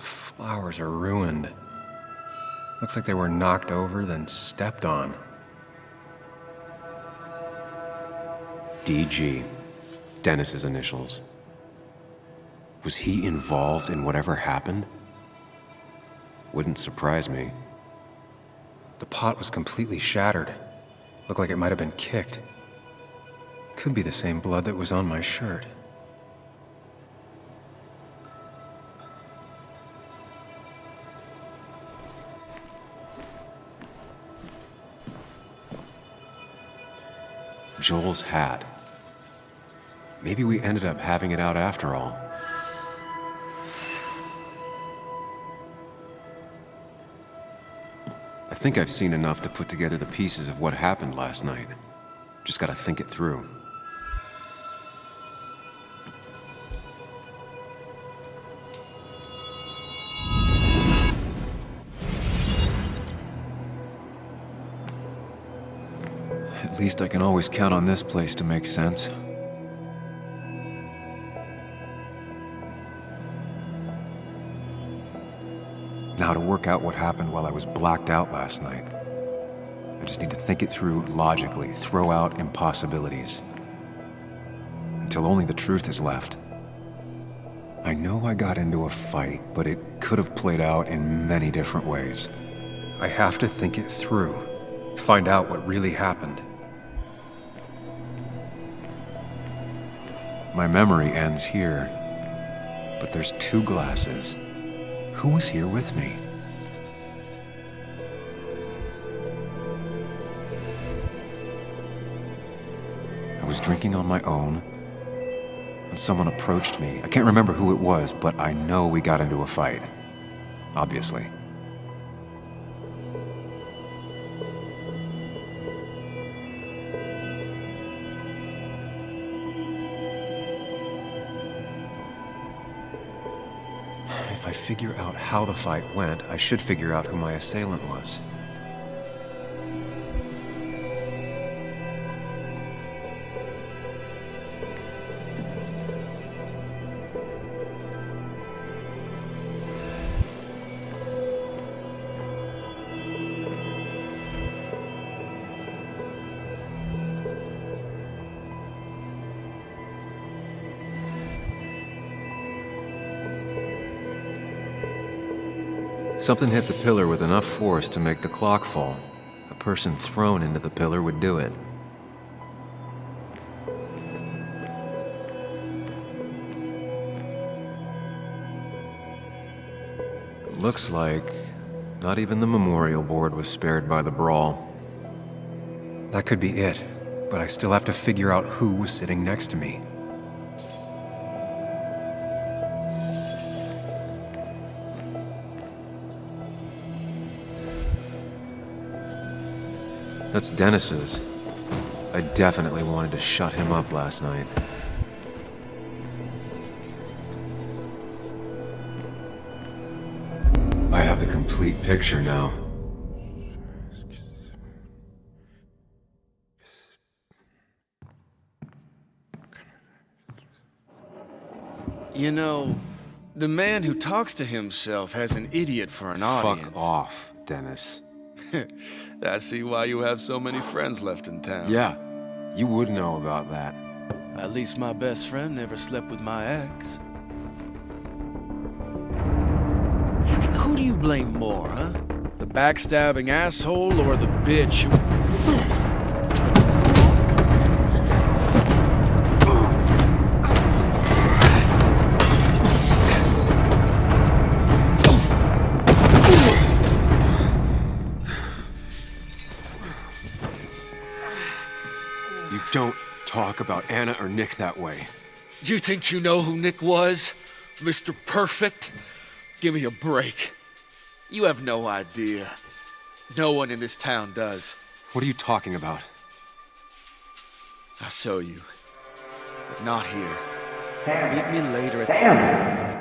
Flowers are ruined. Looks like they were knocked over, then stepped on. DG. Dennis's initials. Was he involved in whatever happened? Wouldn't surprise me. The pot was completely shattered. Looked like it might have been kicked. Could be the same blood that was on my shirt. Joel's hat. Maybe we ended up having it out after all. I think I've seen enough to put together the pieces of what happened last night. Just gotta think it through. At least I can always count on this place to make sense. Now to work out what happened while I was blacked out last night. I just need to think it through logically, throw out impossibilities. Until only the truth is left. I know I got into a fight, but it could have played out in many different ways. I have to think it through, find out what really happened. My memory ends here, but there's two glasses. Who was here with me? I was drinking on my own, and someone approached me. I can't remember who it was, but I know we got into a fight. Obviously. If I figure out how the fight went, I should figure out who my assailant was. Something hit the pillar with enough force to make the clock fall. A person thrown into the pillar would do it. Looks like not even the memorial board was spared by the brawl. That could be it, but I still have to figure out who was sitting next to me. That's Dennis's. I definitely wanted to shut him up last night. I have the complete picture now. You know, the man who talks to himself has an idiot for an audience. Fuck off, Dennis. I see why you have so many friends left in town. Yeah, you would know about that. At least my best friend never slept with my ex. Who do you blame more, huh? The backstabbing asshole or the bitch who... You don't talk about Anna or Nick that way. You think you know who Nick was? Mr. Perfect? Give me a break. You have no idea. No one in this town does. What are you talking about? I'll show you. But not here. Sam. Meet me later at... Sam!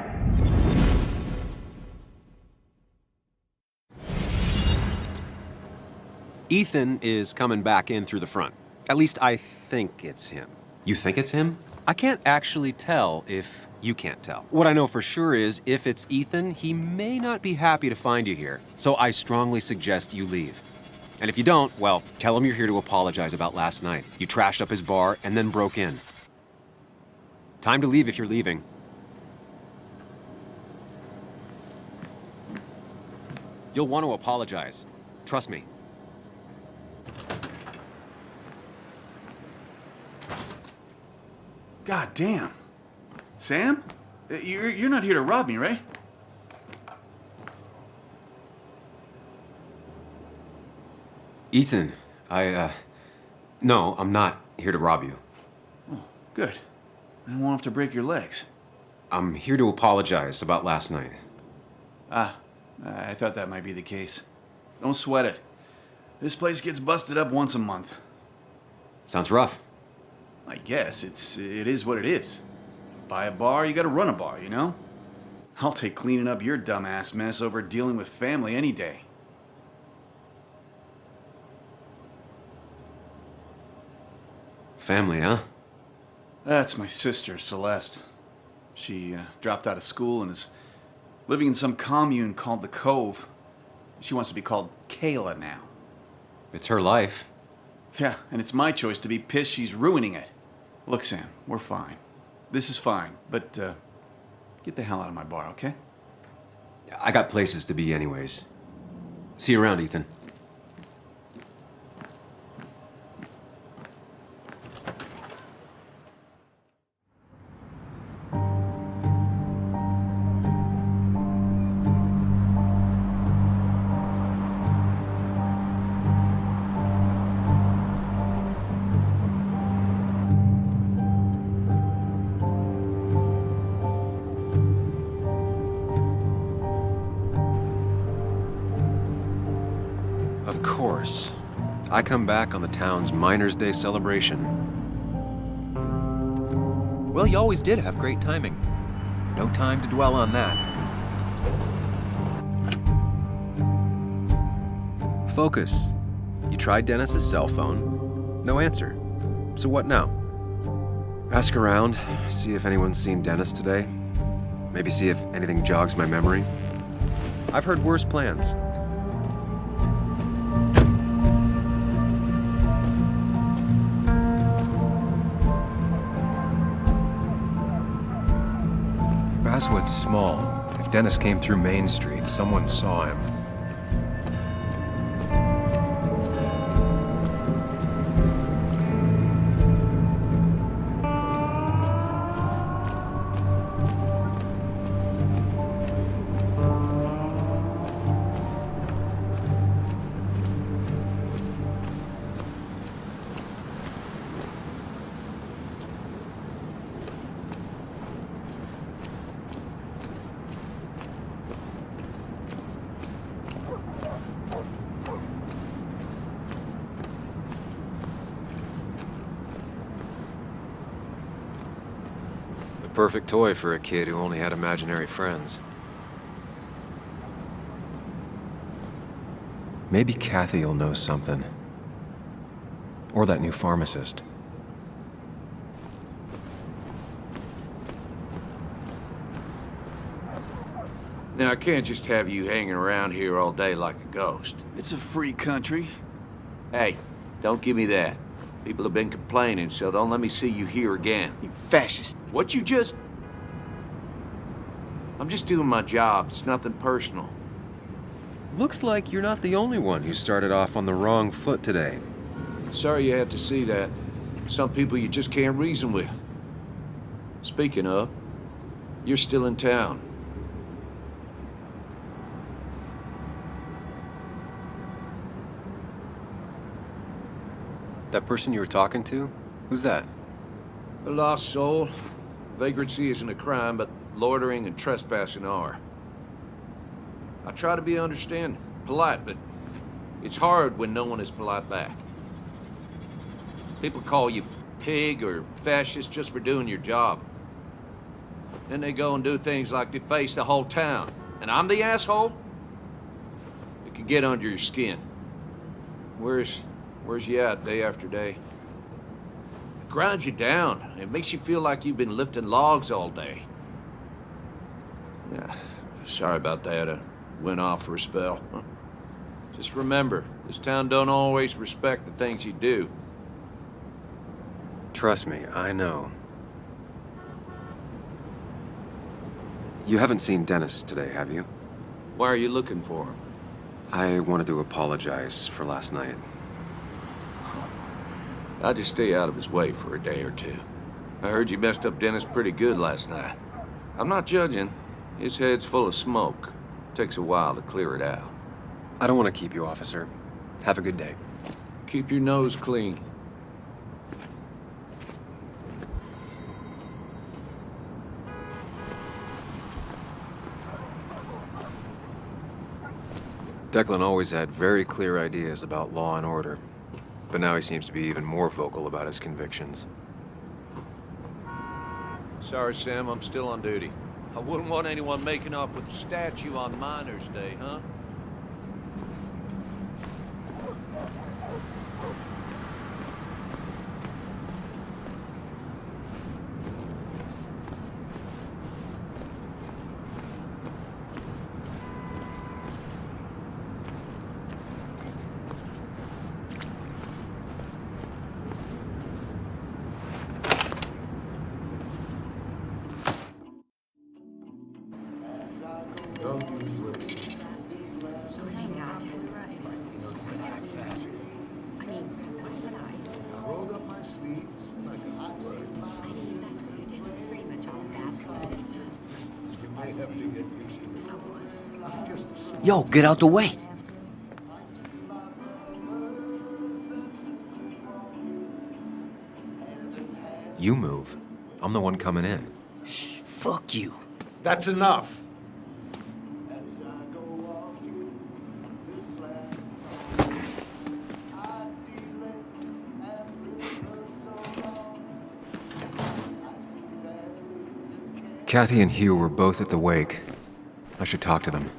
Ethan is coming back in through the front. At least I think it's him. You think it's him? I can't actually tell if you can't tell. What I know for sure is, if it's Ethan, he may not be happy to find you here. So I strongly suggest you leave. And if you don't, well, tell him you're here to apologize about last night. You trashed up his bar and then broke in. Time to leave if you're leaving. You'll want to apologize. Trust me. God damn. Sam? You're not here to rob me, right? Ethan, no, I'm not here to rob you. Oh, good. I won't have to break your legs. I'm here to apologize about last night. Ah, I thought that might be the case. Don't sweat it. This place gets busted up once a month. Sounds rough. I guess it is what it is. Buy a bar, you gotta run a bar, you know? I'll take cleaning up your dumbass mess over dealing with family any day. Family, huh? That's my sister, Celeste. She dropped out of school and is living in some commune called the Cove. She wants to be called Kayla now. It's her life. Yeah, and it's my choice to be pissed she's ruining it. Look, Sam, we're fine. This is fine, but get the hell out of my bar, okay? I got places to be anyways. See you around, Ethan. Of course. I come back on the town's Miners' Day celebration. Well, you always did have great timing. No time to dwell on that. Focus. You tried Dennis's cell phone. No answer. So what now? Ask around, see if anyone's seen Dennis today. Maybe see if anything jogs my memory. I've heard worse plans. Basswood's small. If Dennis came through Main Street, someone saw him. perfect toy for a kid who only had imaginary friends. Maybe Kathy will know something. Or that new pharmacist. Now, I can't just have you hanging around here all day like a ghost. It's a free country. Hey, don't give me that. People have been complaining, so don't let me see you here again. You fascist. What you just... I'm just doing my job. It's nothing personal. Looks like you're not the only one who started off on the wrong foot today. Sorry you had to see that. Some people you just can't reason with. Speaking of, you're still in town. That person you were talking to? Who's that? A lost soul. Vagrancy isn't a crime, but loitering and trespassing are. I try to be understanding, polite, but it's hard when no one is polite back. People call you pig or fascist just for doing your job. Then they go and do things like deface the whole town. And I'm the asshole? It can get under your skin. Where's you at day after day? It grinds you down. It makes you feel like you've been lifting logs all day. Yeah, sorry about that. I went off for a spell. Just remember, this town don't always respect the things you do. Trust me, I know. You haven't seen Dennis today, have you? Why are you looking for him? I wanted to apologize for last night. I'll just stay out of his way for a day or two. I heard you messed up Dennis pretty good last night. I'm not judging. His head's full of smoke. Takes a while to clear it out. I don't want to keep you, officer. Have a good day. Keep your nose clean. Declan always had very clear ideas about law and order, but now he seems to be even more vocal about his convictions. Sorry, Sam, I'm still on duty. I wouldn't want anyone making off with the statue on Miners' Day, huh? Yo, get out the way. You move. I'm the one coming in. Fuck you. That's enough. Kathy and Hugh were both at the wake. I should talk to them.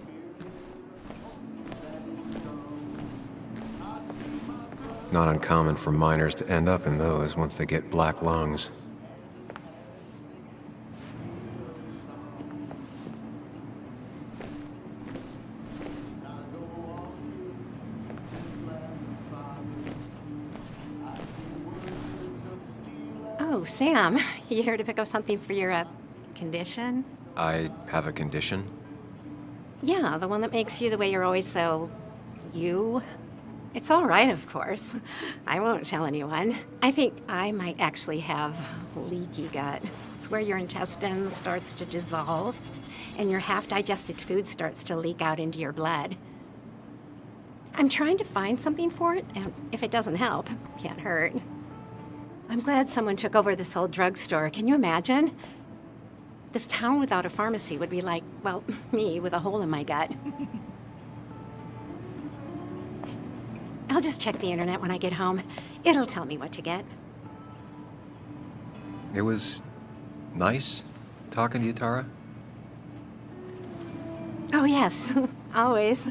Not uncommon for miners to end up in those once they get black lungs. Oh, Sam, you here to pick up something for your, condition? I have a condition? Yeah, the one that makes you the way you're always so... you? It's all right, of course. I won't tell anyone. I think I might actually have leaky gut. It's where your intestine starts to dissolve, and your half-digested food starts to leak out into your blood. I'm trying to find something for it, and if it doesn't help, it can't hurt. I'm glad someone took over this old drugstore. Can you imagine? This town without a pharmacy would be like, well, me with a hole in my gut. I'll just check the internet when I get home. It'll tell me what to get. It was nice talking to you, Tara? Oh, yes, always.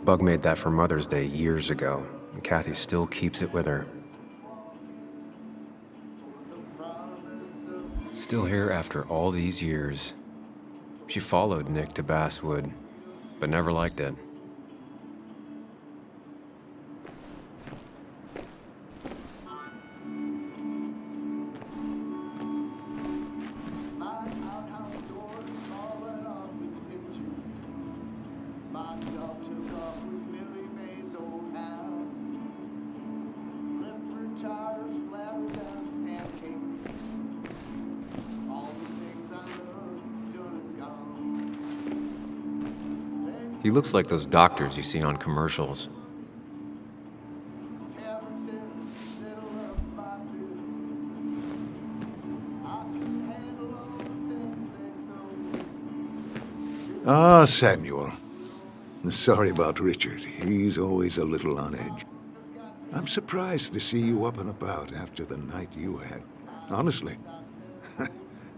Bug made that for Mother's Day years ago, and Kathy still keeps it with her. Still here after all these years. She followed Nick to Basswood, but never liked it. He looks like those doctors you see on commercials. Ah, Samuel. Sorry about Richard. He's always a little on edge. I'm surprised to see you up and about after the night you had. Honestly.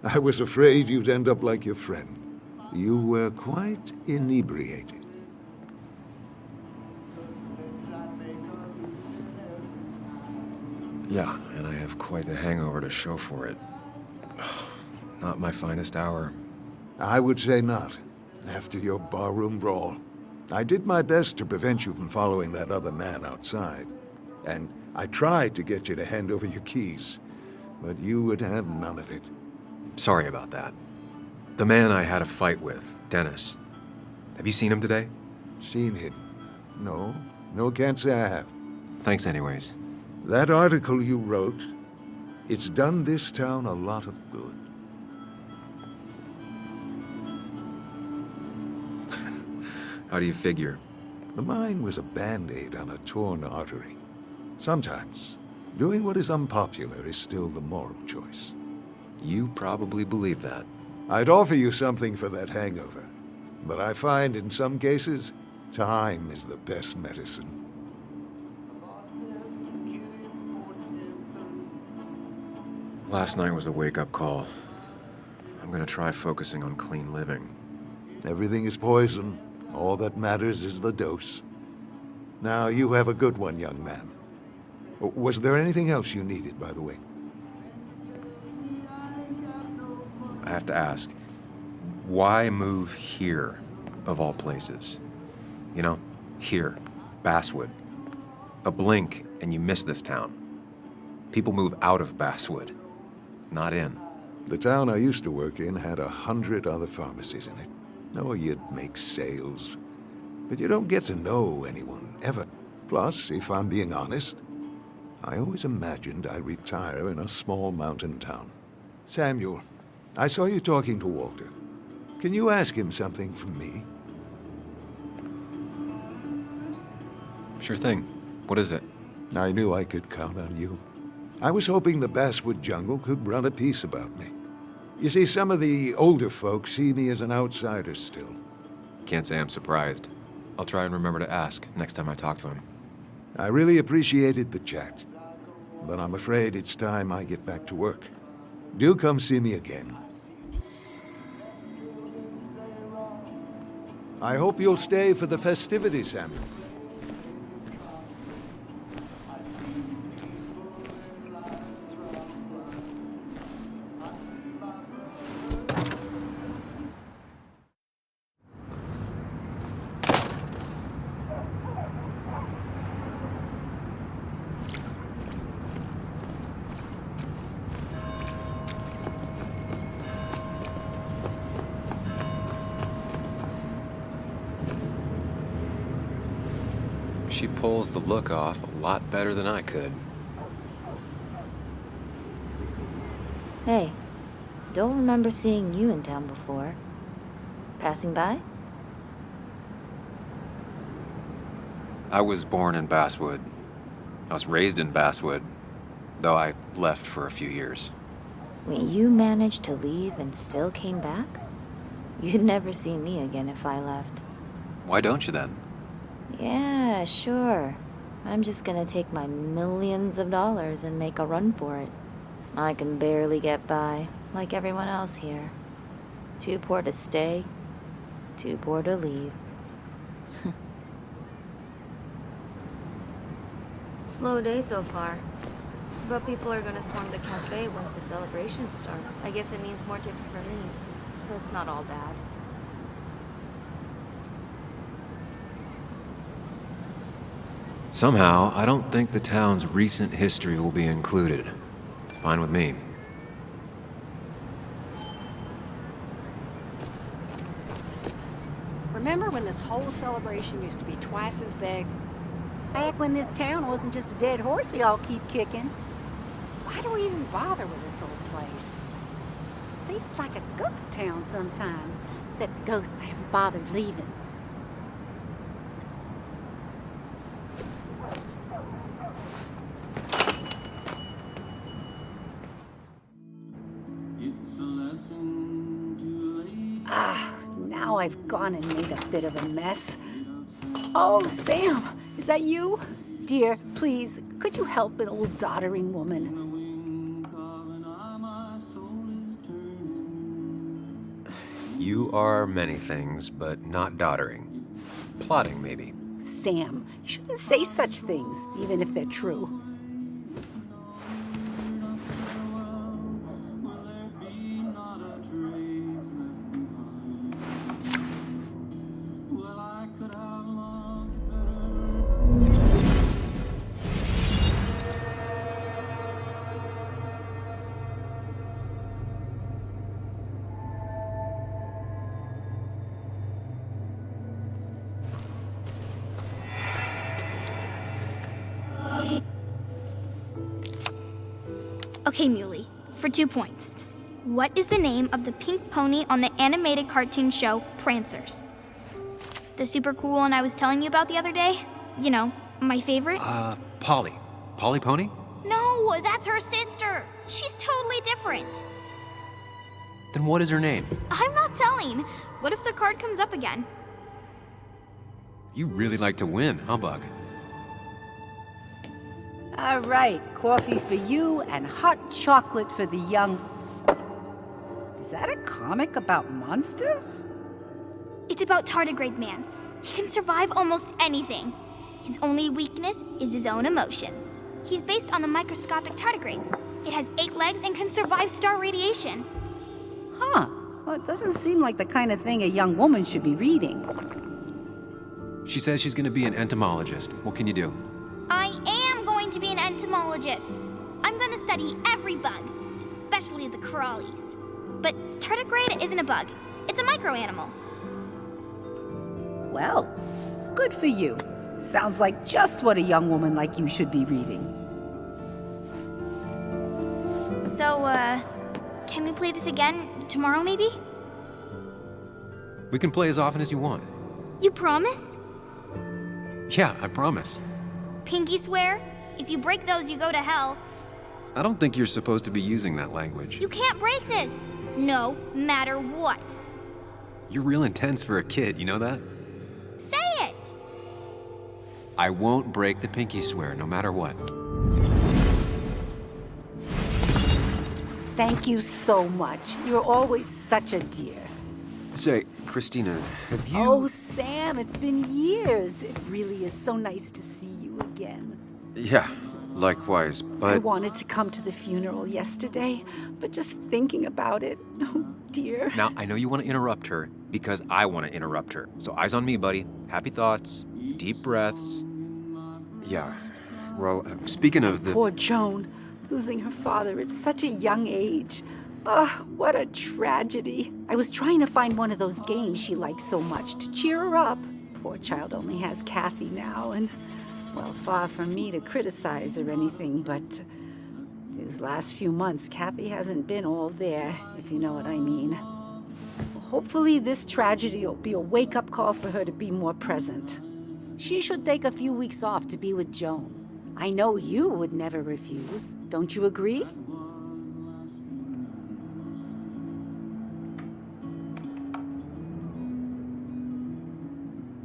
I was afraid you'd end up like your friend. You were quite inebriated. Yeah, and I have quite the hangover to show for it. Not my finest hour. I would say not, after your barroom brawl. I did my best to prevent you from following that other man outside. And I tried to get you to hand over your keys, but you would have none of it. Sorry about that. The man I had a fight with, Dennis. Have you seen him today? Seen him? No. No, can't say I have. Thanks anyways. That article you wrote, it's done this town a lot of good. How do you figure? The mine was a band-aid on a torn artery. Sometimes, doing what is unpopular is still the moral choice. You probably believe that. I'd offer you something for that hangover, but I find in some cases, time is the best medicine. Last night was a wake-up call. I'm gonna try focusing on clean living. Everything is poison. All that matters is the dose. Now, you have a good one, young man. Was there anything else you needed, by the way? I have to ask, why move here, of all places? You know, here, Basswood. A blink and you miss this town. People move out of Basswood, not in. The town I used to work in had 100 other pharmacies in it. Oh, you'd make sales, but you don't get to know anyone, ever. Plus, if I'm being honest, I always imagined I'd retire in a small mountain town. Samuel, I saw you talking to Walter. Can you ask him something from me? Sure thing. What is it? I knew I could count on you. I was hoping the Basswood jungle could run a piece about me. You see, some of the older folks see me as an outsider still. Can't say I'm surprised. I'll try and remember to ask next time I talk to him. I really appreciated the chat, but I'm afraid it's time I get back to work. Do come see me again. I hope you'll stay for the festivities, Samuel. She pulls the look off a lot better than I could. Hey, don't remember seeing you in town before. Passing by? I was born in Basswood. I was raised in Basswood. though I left for a few years. Wait, you managed to leave and still came back? You'd never see me again if I left. Why don't you then? Yeah, sure. I'm just gonna take my millions of dollars and make a run for it. I can barely get by, like everyone else here. Too poor to stay, too poor to leave. Slow day so far. But people are gonna swarm the cafe once the celebration starts. I guess it means more tips for me, so it's not all bad. Somehow, I don't think the town's recent history will be included. Fine with me. Remember when this whole celebration used to be twice as big? Back when this town wasn't just a dead horse we all keep kicking. Why do we even bother with this old place? Feels like a ghost town sometimes, except the ghosts haven't bothered leaving. Now I've gone and made a bit of a mess. Oh, Sam, is that you? Dear, please, could you help an old doddering woman? You are many things, but not doddering. Plotting, maybe. Sam, you shouldn't say such things, even if they're true. Okay, Muley, for 2 points. What is the name of the pink pony on the animated cartoon show Prancers? The super cool one I was telling you about the other day? You know, my favorite? Polly. Polly Pony? No, that's her sister. She's totally different. Then what is her name? I'm not telling. What if the card comes up again? You really like to win, huh, Bug? All right, coffee for you and hot chocolate for the young... Is that a comic about monsters? It's about Tardigrade Man. He can survive almost anything. His only weakness is his own emotions. He's based on the microscopic tardigrades. It has 8 legs and can survive star radiation. Huh. Well, it doesn't seem like the kind of thing a young woman should be reading. She says she's gonna be an entomologist. What can you do? I am going to be an entomologist. I'm going to study every bug, especially the crawlies. But tardigrade isn't a bug. It's a microanimal. Well, good for you. Sounds like just what a young woman like you should be reading. So, can we play this again tomorrow, maybe? We can play as often as you want. You promise? Yeah, I promise. Pinky swear? If you break those, you go to hell. I don't think you're supposed to be using that language. You can't break this. No matter what. You're real intense for a kid, you know that? Say it! I won't break the pinky swear, no matter what. Thank you so much. You're always such a dear. Say, Christina, have you... Oh, Sam, it's been years. It really is so nice to see you again. Yeah, likewise, but... I wanted to come to the funeral yesterday, but just thinking about it, oh dear. Now, I know you want to interrupt her because I want to interrupt her. So eyes on me, buddy. Happy thoughts, deep breaths. Yeah, well, speaking of the... Poor Joan, losing her father at such a young age. Oh, what a tragedy. I was trying to find one of those games she likes so much to cheer her up. Poor child only has Kathy now, and, well, far from me to criticize or anything, but these last few months, Kathy hasn't been all there, if you know what I mean. Hopefully this tragedy will be a wake-up call for her to be more present. She should take a few weeks off to be with Joan. I know you would never refuse. Don't you agree?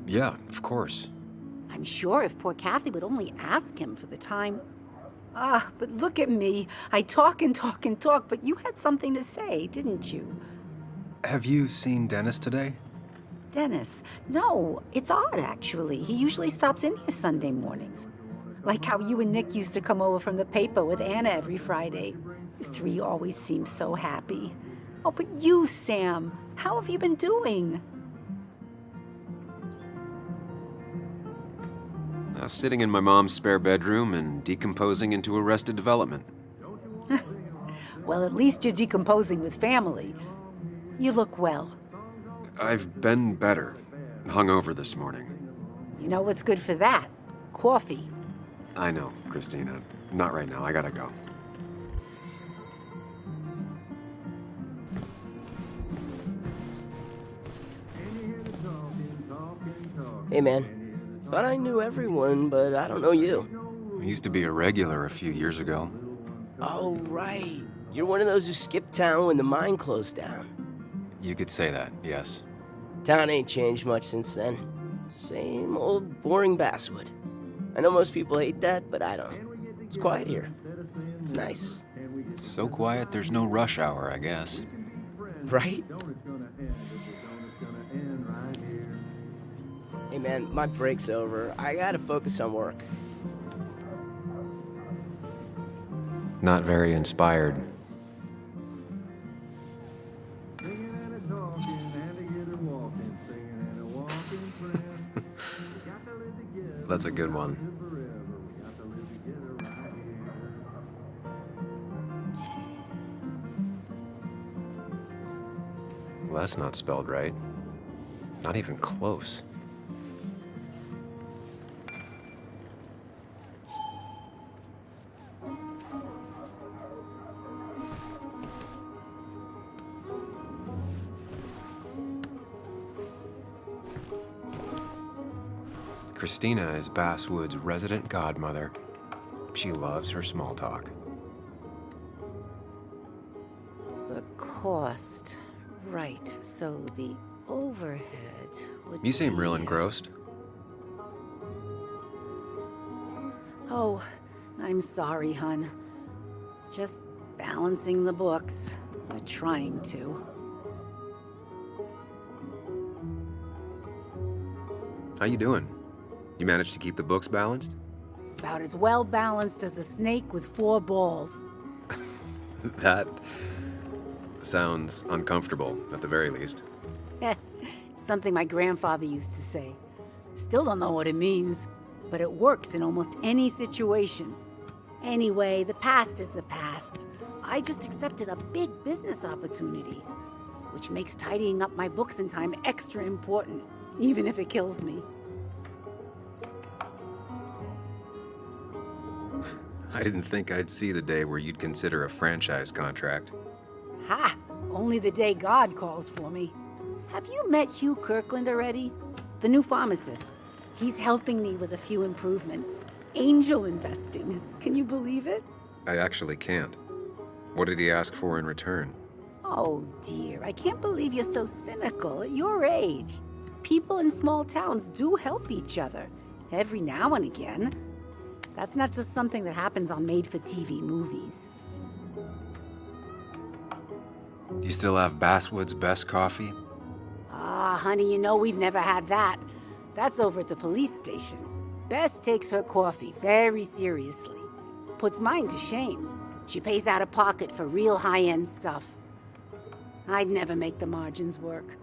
Yeah, of course. I'm sure if poor Kathy would only ask him for the time. Ah, but look at me. I talk and talk and talk, but you had something to say, didn't you? Have you seen Dennis today? Dennis. No, it's odd, actually. He usually stops in here Sunday mornings. Like how you and Nick used to come over from the paper with Anna every Friday. The three always seem so happy. Oh, but you, Sam, how have you been doing? Sitting in my mom's spare bedroom and decomposing into Arrested Development. Well, at least you're decomposing with family. You look well. I've been better. Hungover this morning. You know what's good for that? Coffee. I know, Christina. Not right now. I gotta go. Hey, man. Thought I knew everyone, but I don't know you. I used to be a regular a few years ago. Oh, right. You're one of those who skipped town when the mine closed down. You could say that, yes. Town ain't changed much since then. Same old boring basswood. I know most people hate that, but I don't. It's quiet here. It's nice. So quiet there's no rush hour, I guess. Right? Hey man, my break's over. I gotta focus on work. Not very inspired. That's a good one. Well, that's not spelled right. Not even close. Christina is Basswood's resident godmother. She loves her small talk. The cost. Right, so the overhead would You seem be... real engrossed. Oh, I'm sorry, hun. Just balancing the books. Or trying to. How you doing? You managed to keep the books balanced? About as well balanced as a snake with 4 balls. That sounds uncomfortable, at the very least. Something my grandfather used to say. Still don't know what it means, but it works in almost any situation. Anyway, the past is the past. I just accepted a big business opportunity, which makes tidying up my books in time extra important, even if it kills me. I didn't think I'd see the day where you'd consider a franchise contract. Ha! Only the day God calls for me. Have you met Hugh Kirkland already? The new pharmacist. He's helping me with a few improvements. Angel investing. Can you believe it? I actually can't. What did he ask for in return? Oh dear, I can't believe you're so cynical at your age. People in small towns do help each other. Every now and again. That's not just something that happens on made-for-TV movies. You still have Basswood's best coffee? Ah, honey, you know we've never had that. That's over at the police station. Bess takes her coffee very seriously. Puts mine to shame. She pays out of pocket for real high-end stuff. I'd never make the margins work.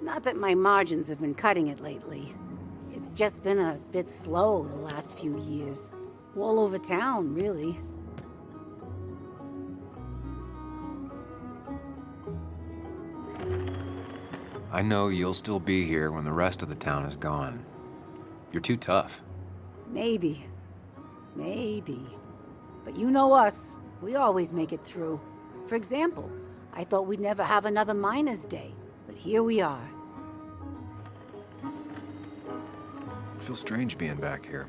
Not that my margins have been cutting it lately. It's just been a bit slow the last few years. All over town, really. I know you'll still be here when the rest of the town is gone. You're too tough. Maybe. Maybe. But you know us. We always make it through. For example, I thought we'd never have another Miners' Day, but here we are. It feels strange being back here.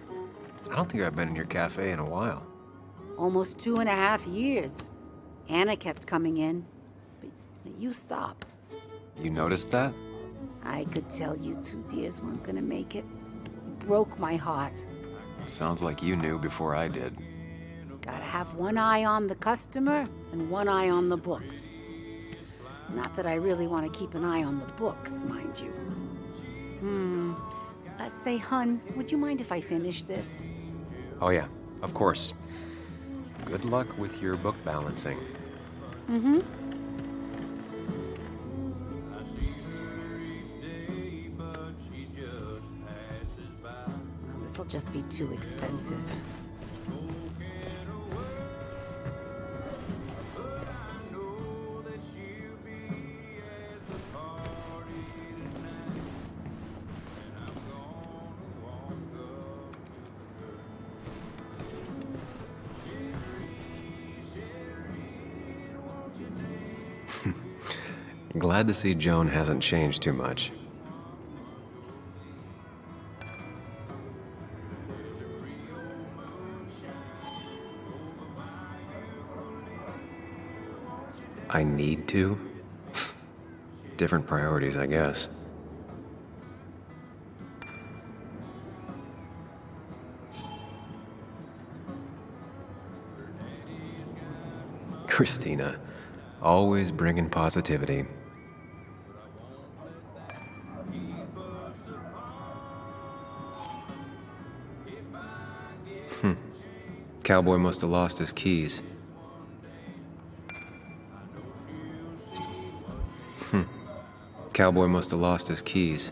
I don't think I've been in your cafe in a while. Almost 2.5 years. Anna kept coming in, but you stopped. You noticed that? I could tell you two dears weren't gonna make it. You broke my heart. Sounds like you knew before I did. Gotta have one eye on the customer and one eye on the books. Not that I really want to keep an eye on the books, mind you. Say, hun, would you mind if I finish this? Oh yeah, of course. Good luck with your book balancing. Mm-hmm. Well, this'll just be too expensive. Glad to see Joan hasn't changed too much. I need to? Different priorities, I guess. Christina, always bringing positivity. Cowboy must have lost his keys. Cowboy must have lost his keys.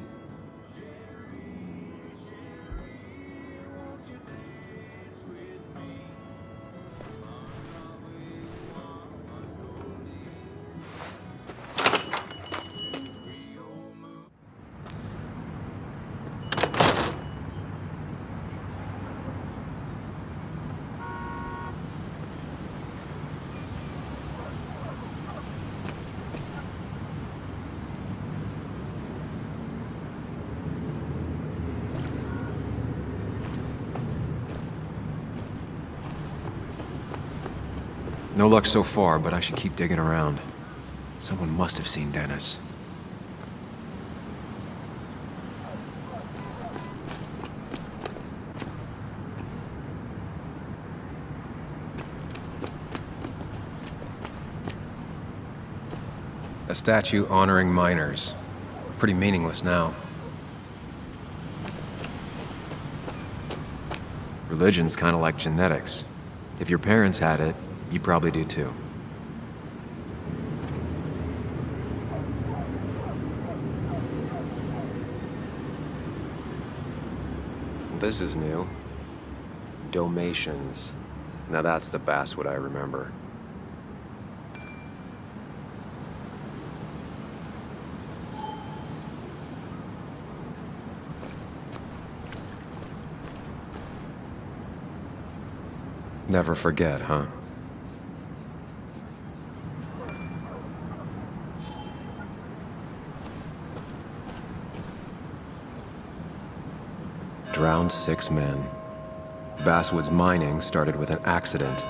No luck so far, but I should keep digging around. Someone must have seen Dennis. A statue honoring miners. Pretty meaningless now. Religion's kind of like genetics. If your parents had it, you probably do too. This is new. Dalmatians. Now that's the basswood I remember. Never forget, huh? Drowned 6 men. Basswood's mining started with an accident.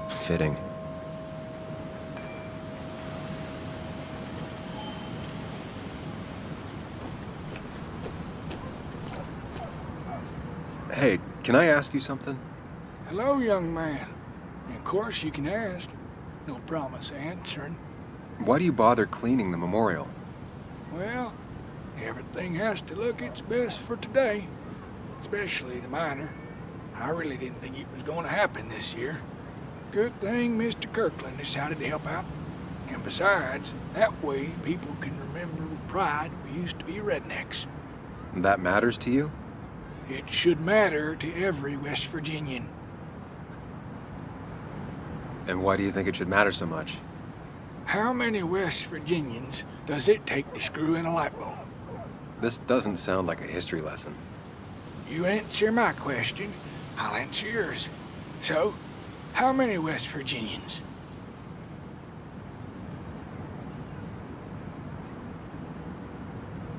Fitting. Hey, can I ask you something? Hello, young man. Of course you can ask. No promise answering. Why do you bother cleaning the memorial? Well, everything has to look its best for today. Especially the miner. I really didn't think it was going to happen this year. Good thing Mr. Kirkland decided to help out. And besides, that way people can remember with pride we used to be rednecks. That matters to you? It should matter to every West Virginian. And why do you think it should matter so much? How many West Virginians does it take to screw in a light bulb? This doesn't sound like a history lesson. You answer my question, I'll answer yours. So, how many West Virginians?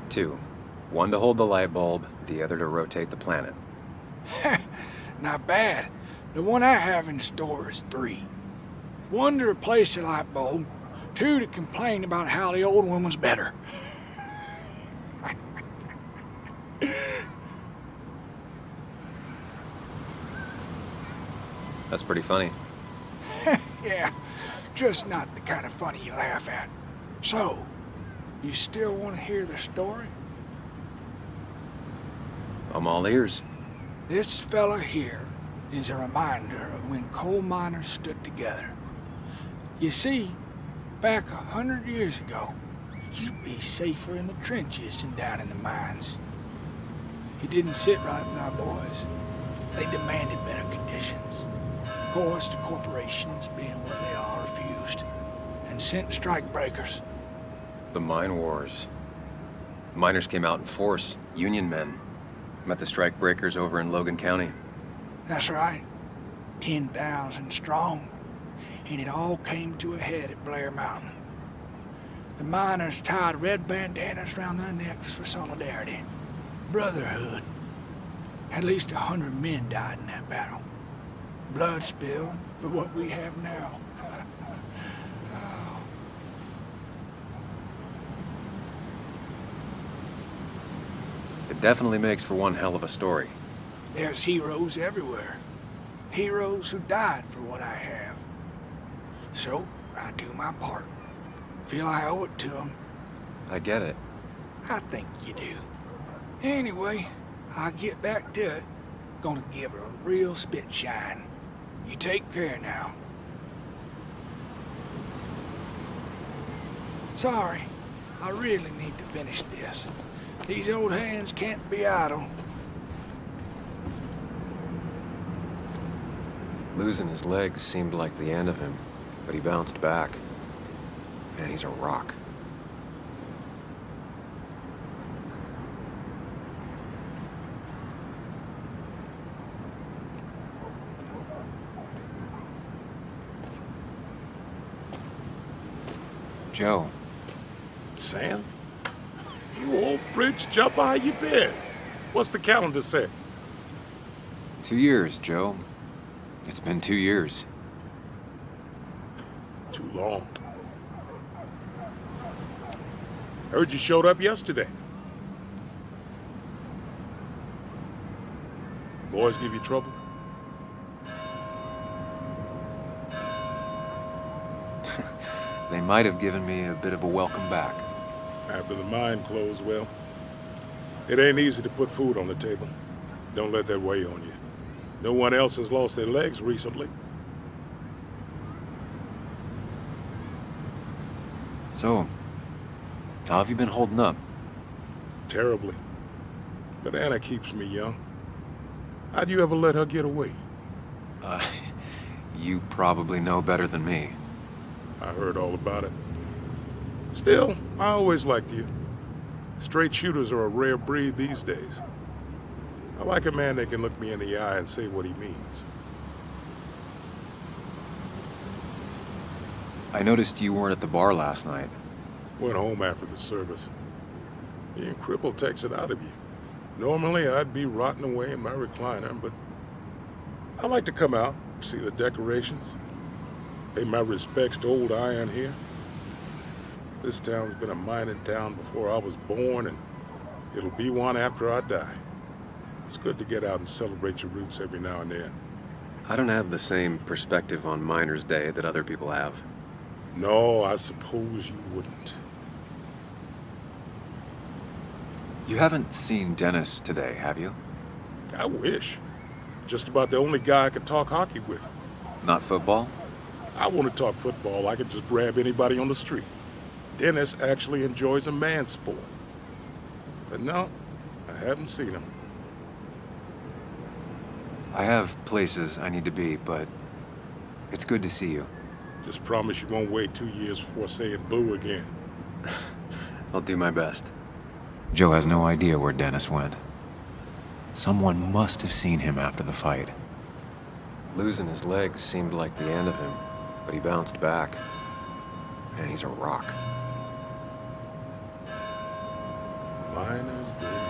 Two. One to hold the light bulb, the other to rotate the planet. Not bad. The one I have in store is 3. 1 to replace the light bulb, 2 to complain about how the old one was better. That's pretty funny. Yeah, just not the kind of funny you laugh at. So, you still want to hear the story? I'm all ears. This fella here is a reminder of when coal miners stood together. You see, back 100 years ago, you'd be safer in the trenches than down in the mines. It didn't sit right with our boys. They demanded better conditions. Of course, the corporations, being what they are, refused and sent strikebreakers. The mine wars. Miners came out in force, Union men. Met the strikebreakers over in Logan County. That's right. 10,000 strong. And it all came to a head at Blair Mountain. The miners tied red bandanas around their necks for solidarity. Brotherhood. At least 100 men died in that battle. Blood spilled for what we have now. It definitely makes for one hell of a story. There's heroes everywhere. Heroes who died for what I have. So, I do my part. Feel I owe it to them. I get it. I think you do. Anyway, I'll get back to it. Gonna give her a real spit shine. You take care now. Sorry, I really need to finish this. These old hands can't be idle. Losing his legs seemed like the end of him, but he bounced back. Man, he's a rock. Joe. Sam? You old bridge jumper, how you been? What's the calendar say? 2 years, Joe. It's been 2 years. Too long. Heard you showed up yesterday. Boys give you trouble? They might have given me a bit of a welcome back. After the mine closed, well, it ain't easy to put food on the table. Don't let that weigh on you. No one else has lost their legs recently. So, how have you been holding up? Terribly. But Anna keeps me young. How'd you ever let her get away? You probably know better than me. I heard all about it. Still, I always liked you. Straight shooters are a rare breed these days. I like a man that can look me in the eye and say what he means. I noticed you weren't at the bar last night. Went home after the service. Being crippled takes it out of you. Normally, I'd be rotting away in my recliner, but I like to come out, see the decorations, pay my respects to old iron here. This town's been a mining town before I was born, and it'll be one after I die. It's good to get out and celebrate your roots every now and then. I don't have the same perspective on Miners' Day that other people have. No, I suppose you wouldn't. You haven't seen Dennis today, have you? I wish. Just about the only guy I could talk hockey with. Not football? I want to talk football. I could just grab anybody on the street. Dennis actually enjoys a man's sport. But no, I haven't seen him. I have places I need to be, but it's good to see you. Just promise you won't wait 2 years before saying boo again. I'll do my best. Joe has no idea where Dennis went. Someone must have seen him after the fight. Losing his legs seemed like the end of him, but he bounced back. And he's a rock. Miner's Day.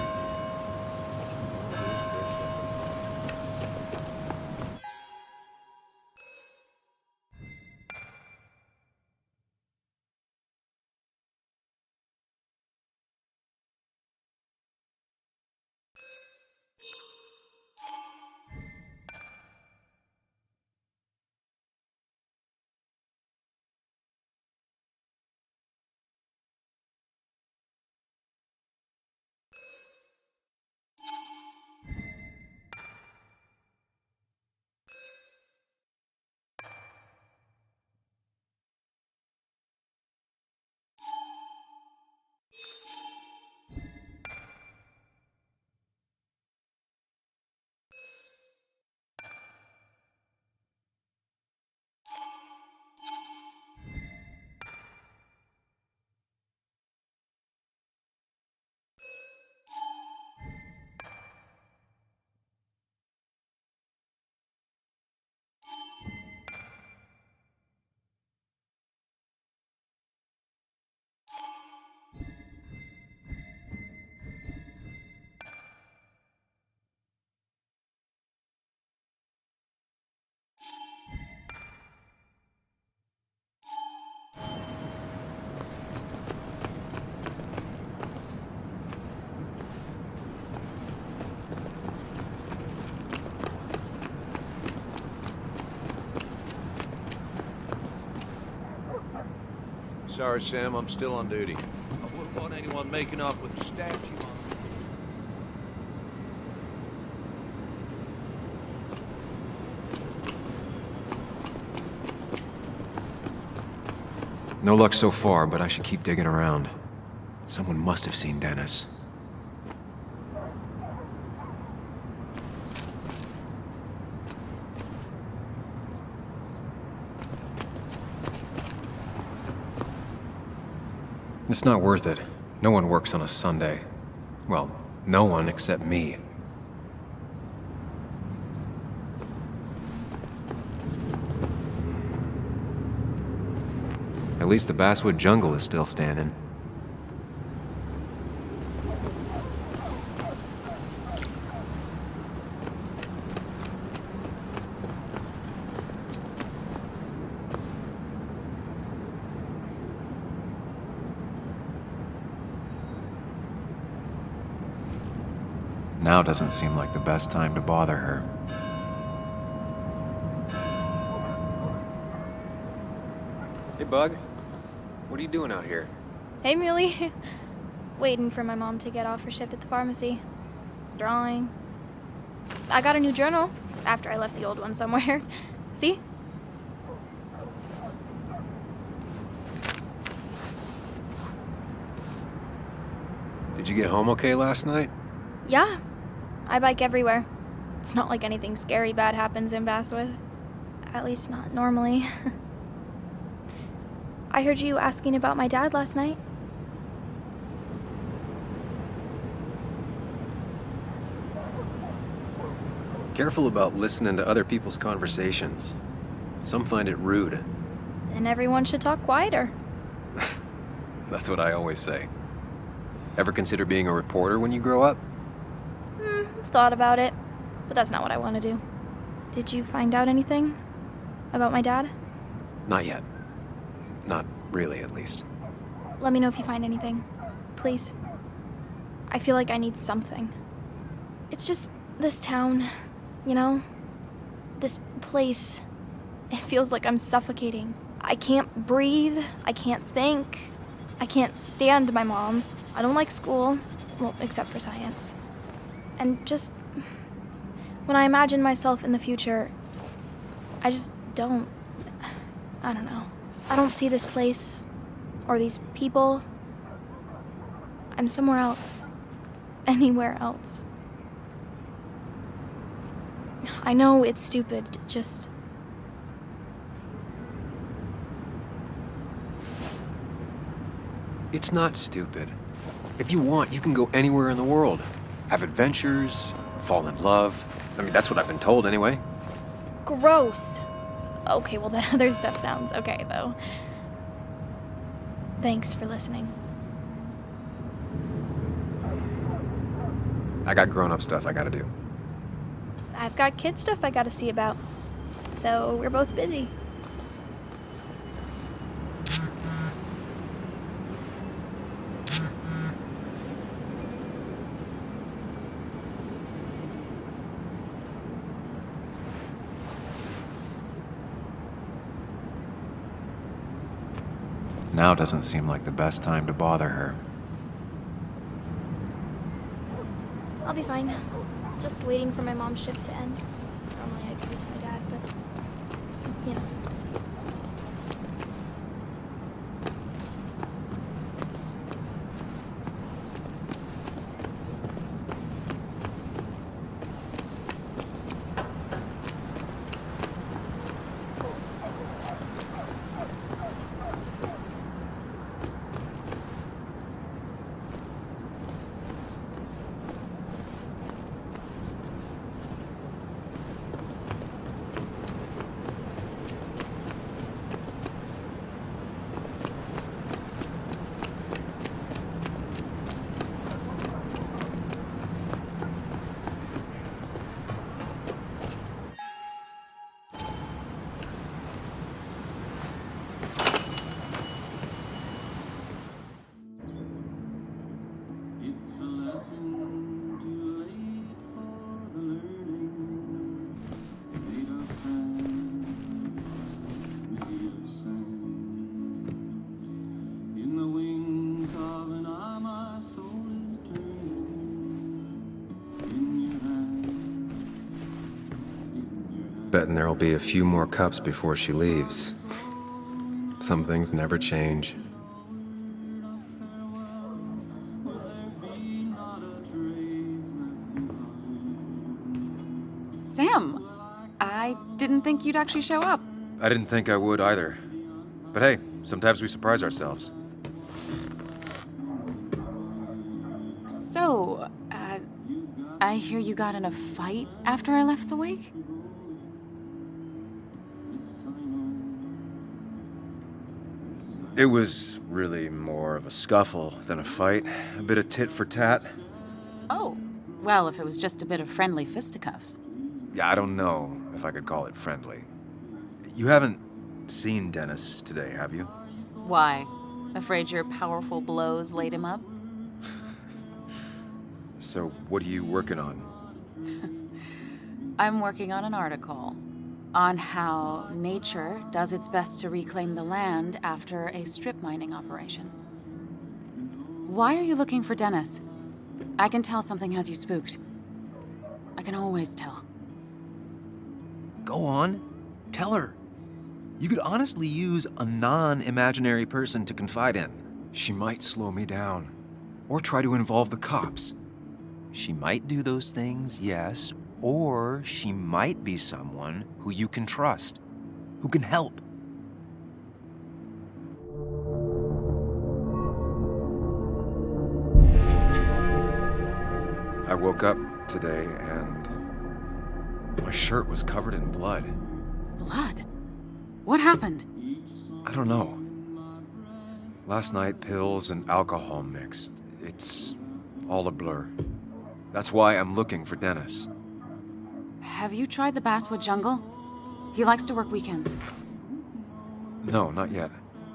Sorry, Sam, I'm still on duty. I wouldn't want anyone making off with a statue on. No luck so far, but I should keep digging around. Someone must have seen Dennis. It's not worth it. No one works on a Sunday. Well, no one except me. At least the basswood jungle is still standing. Now doesn't seem like the best time to bother her. Hey, Bug. What are you doing out here? Hey, Muley. Waiting for my mom to get off her shift at the pharmacy. Drawing. I got a new journal after I left the old one somewhere. See? Did you get home okay last night? Yeah. I bike everywhere. It's not like anything scary bad happens in Basswood. At least not normally. I heard you asking about my dad last night. Careful about listening to other people's conversations. Some find it rude. Then everyone should talk quieter. That's what I always say. Ever consider being a reporter when you grow up? I've thought about it, but that's not what I want to do. Did you find out anything about my dad? Not yet. Not really, at least. Let me know if you find anything. Please. I feel like I need something. It's just this town, you know? This place. It feels like I'm suffocating. I can't breathe. I can't think. I can't stand my mom. I don't like school. Well, except for science. And just... when I imagine myself in the future, I just don't... I don't know. I don't see this place. Or these people. I'm somewhere else. Anywhere else. I know it's stupid, just... It's not stupid. If you want, you can go anywhere in the world. Have adventures, fall in love. I mean, that's what I've been told anyway. Gross. Okay, well, that other stuff sounds okay, though. Thanks for listening. I got grown-up stuff I gotta do. I've got kid stuff I gotta see about. So we're both busy. Now doesn't seem like the best time to bother her. I'll be fine. Just waiting for my mom's shift to end. Normally I'd be with my dad, but... you know. Betting there'll be a few more cups before she leaves. Some things never change. Sam, I didn't think you'd actually show up. I didn't think I would either. But hey, sometimes we surprise ourselves. So, I hear you got in a fight after I left the wake? It was really more of a scuffle than a fight. A bit of tit for tat. Oh, well, if it was just a bit of friendly fisticuffs. Yeah, I don't know if I could call it friendly. You haven't seen Dennis today, have you? Why? Afraid your powerful blows laid him up? So, what are you working on? I'm working on an article on how nature does its best to reclaim the land after a strip mining operation. Why are you looking for Dennis? I can tell something has you spooked. I can always tell. Go on. Tell her. You could honestly use a non-imaginary person to confide in. She might slow me down. Or try to involve the cops. She might do those things, yes. Or she might be someone who you can trust. Who can help. I woke up today and my shirt was covered in blood. Blood? What happened? I don't know. Last night, pills and alcohol mixed. It's all a blur. That's why I'm looking for Dennis. Have you tried the Basswood Jungle? He likes to work weekends. No, not yet.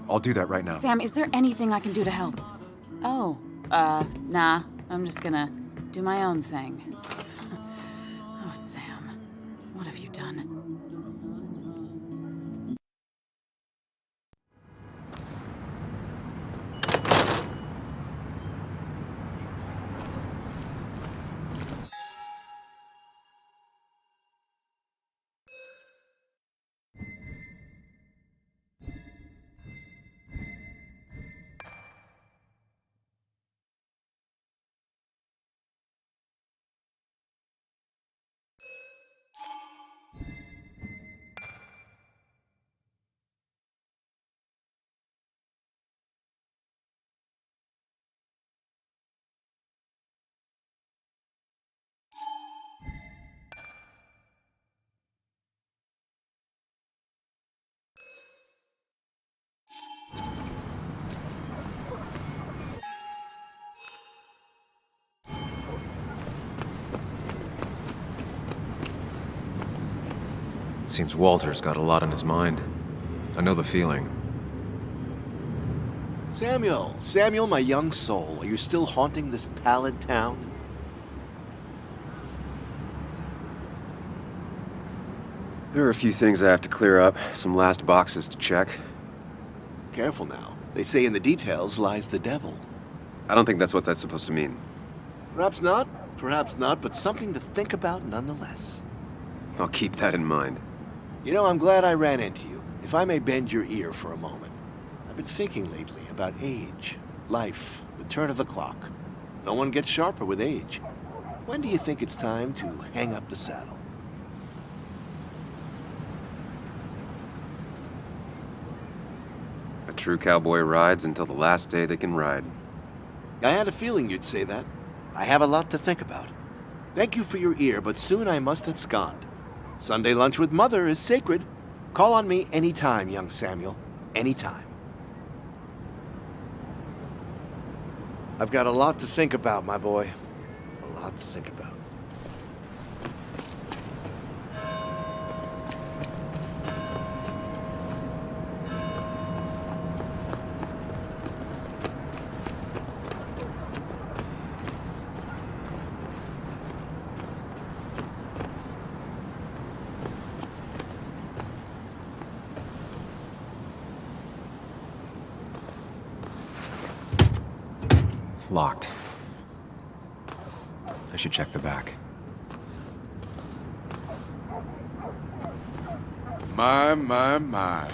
I'll do that right now. Sam, is there anything I can do to help? Oh, nah. I'm just gonna do my own thing. Oh, Sam. What have you done? Seems Walter's got a lot on his mind. I know the feeling. Samuel, my young soul, are you still haunting this pallid town? There are a few things I have to clear up, some last boxes to check. Careful now. They say in the details lies the devil. I don't think that's what that's supposed to mean. Perhaps not, but something to think about nonetheless. I'll keep that in mind. You know, I'm glad I ran into you. If I may bend your ear for a moment. I've been thinking lately about age, life, the turn of the clock. No one gets sharper with age. When do you think it's time to hang up the saddle? A true cowboy rides until the last day they can ride. I had a feeling you'd say that. I have a lot to think about. Thank you for your ear, but soon I must abscond. Sunday lunch with Mother is sacred. Call on me anytime, young Samuel. Anytime. I've got a lot to think about, my boy. A lot to think about. Locked. I should check the back. My.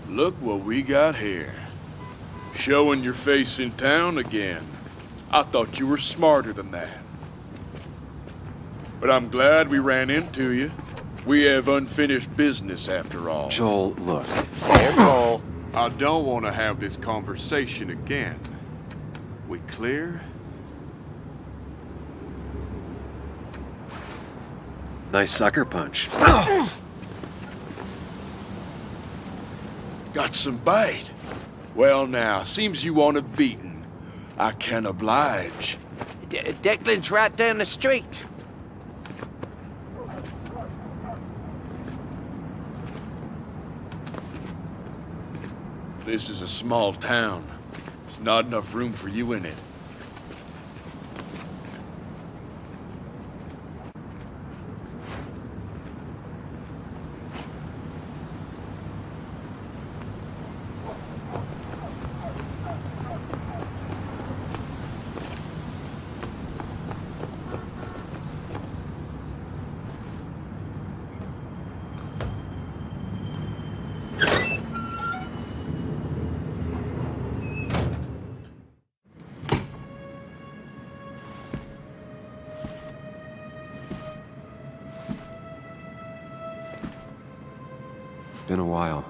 Look what we got here. Showing your face in town again. I thought you were smarter than that. But I'm glad we ran into you. We have unfinished business after all. Joel, look. Careful. I don't want to have this conversation again. We clear? Nice sucker punch. Got some bite. Well now, seems you want it beaten. I can oblige. Declan's right down the street. This is a small town. There's not enough room for you in it. Been a while.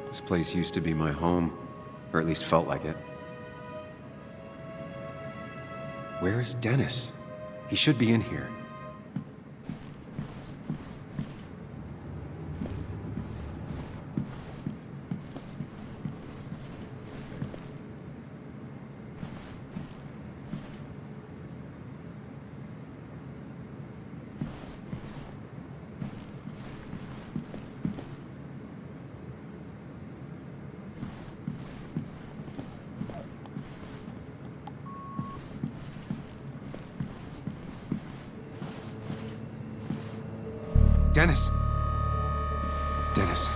This place used to be my home, or at least felt like it. Where is Dennis? He should be in here. Dennis! Dennis.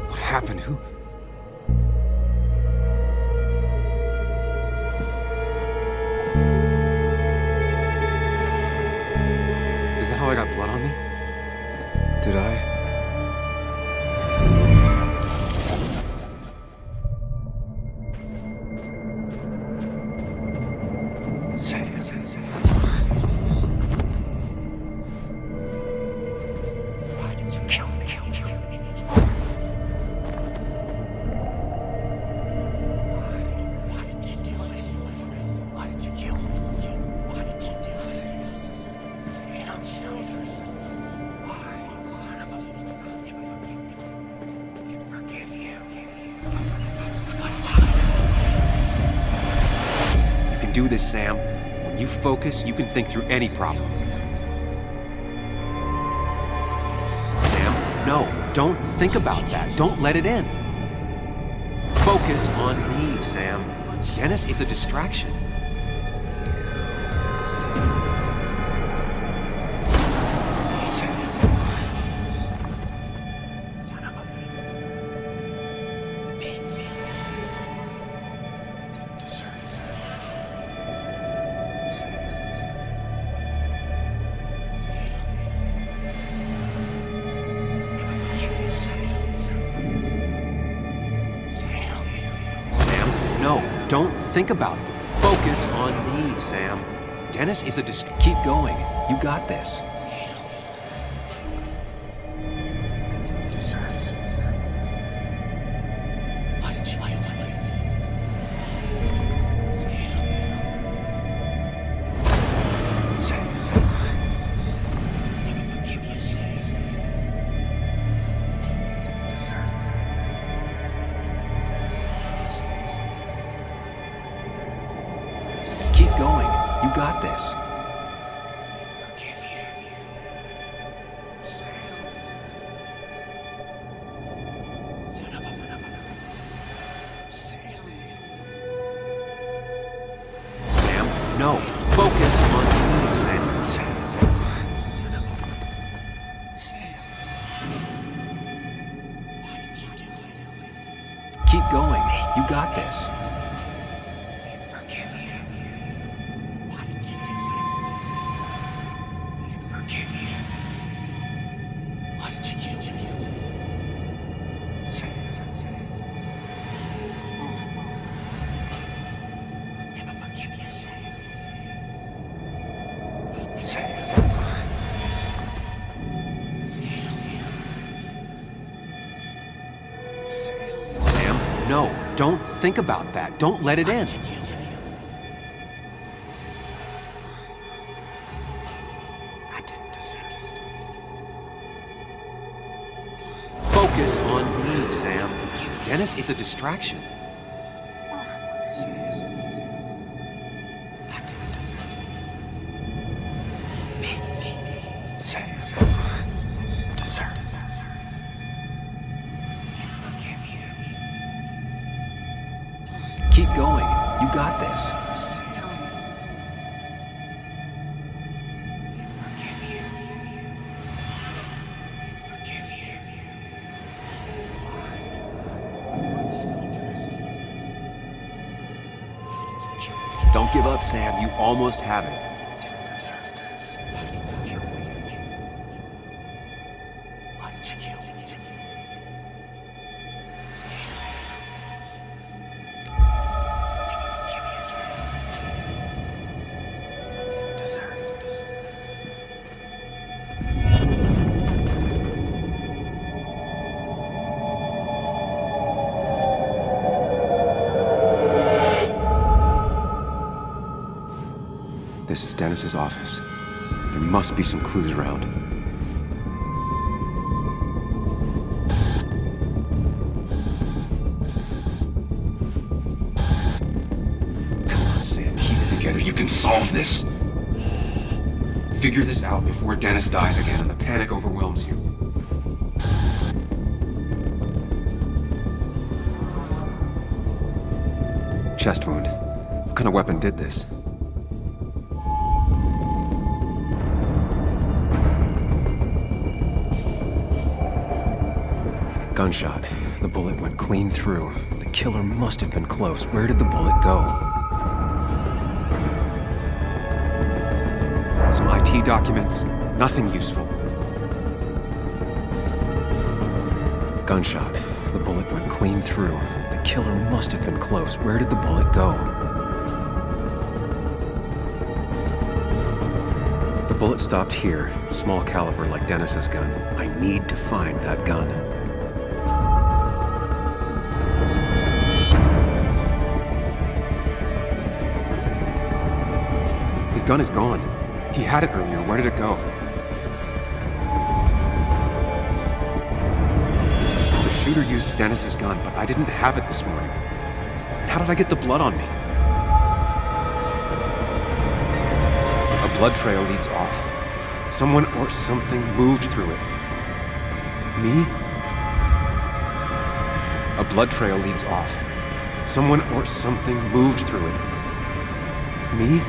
What happened? Who? Is that how I got blood on me? Did I? Do this, Sam. When you focus, you can think through any problem. Sam, no, don't think about that. Don't let it in. Focus on me, Sam. Dennis is a distraction. Don't think about it. Focus on me, Sam. Dennis is a Keep going. You got this. Keep going. You got this. Sam, no. Focus on me, Sam. Keep going. You got this. think about that. Don't let it in. Focus on me, Sam. Dennis is a distraction. Keep going. You got this. Don't give up, Sam. You almost have it. This is Dennis's office. There must be some clues around. Come on, Sam, keep it together. You can solve this. Figure this out before Dennis dies again and the panic overwhelms you. Chest wound. What kind of weapon did this? Gunshot. The bullet went clean through. The killer must have been close. Where did the bullet go? Some IT documents. Nothing useful. Gunshot. The bullet went clean through. The killer must have been close. Where did the bullet go? The bullet stopped here. Small caliber like Dennis's gun. I need to find that gun. His gun is gone. He had it earlier. Where did it go? The shooter used Dennis's gun, but I didn't have it this morning. And how did I get the blood on me? A blood trail leads off. Someone or something moved through it. Me? A blood trail leads off. Someone or something moved through it. Me?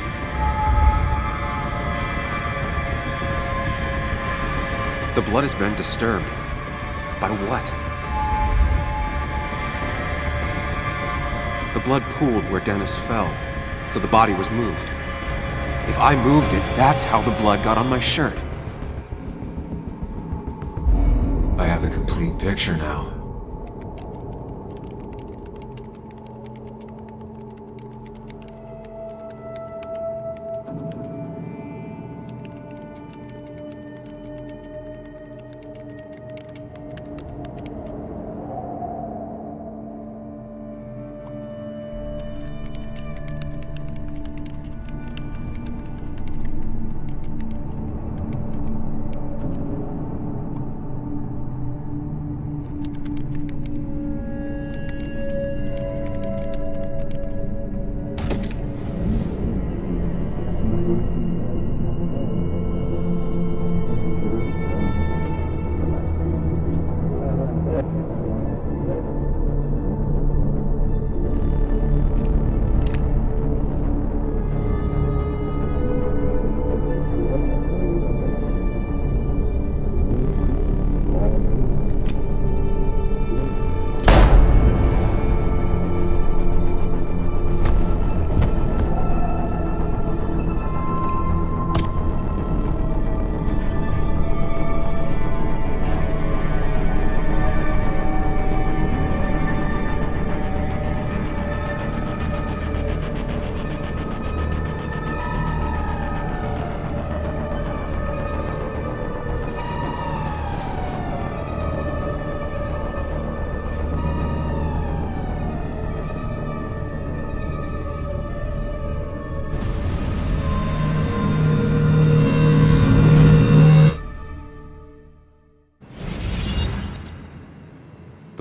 The blood has been disturbed. By what? The blood pooled where Dennis fell, so the body was moved. If I moved it, that's how the blood got on my shirt. I have the complete picture now.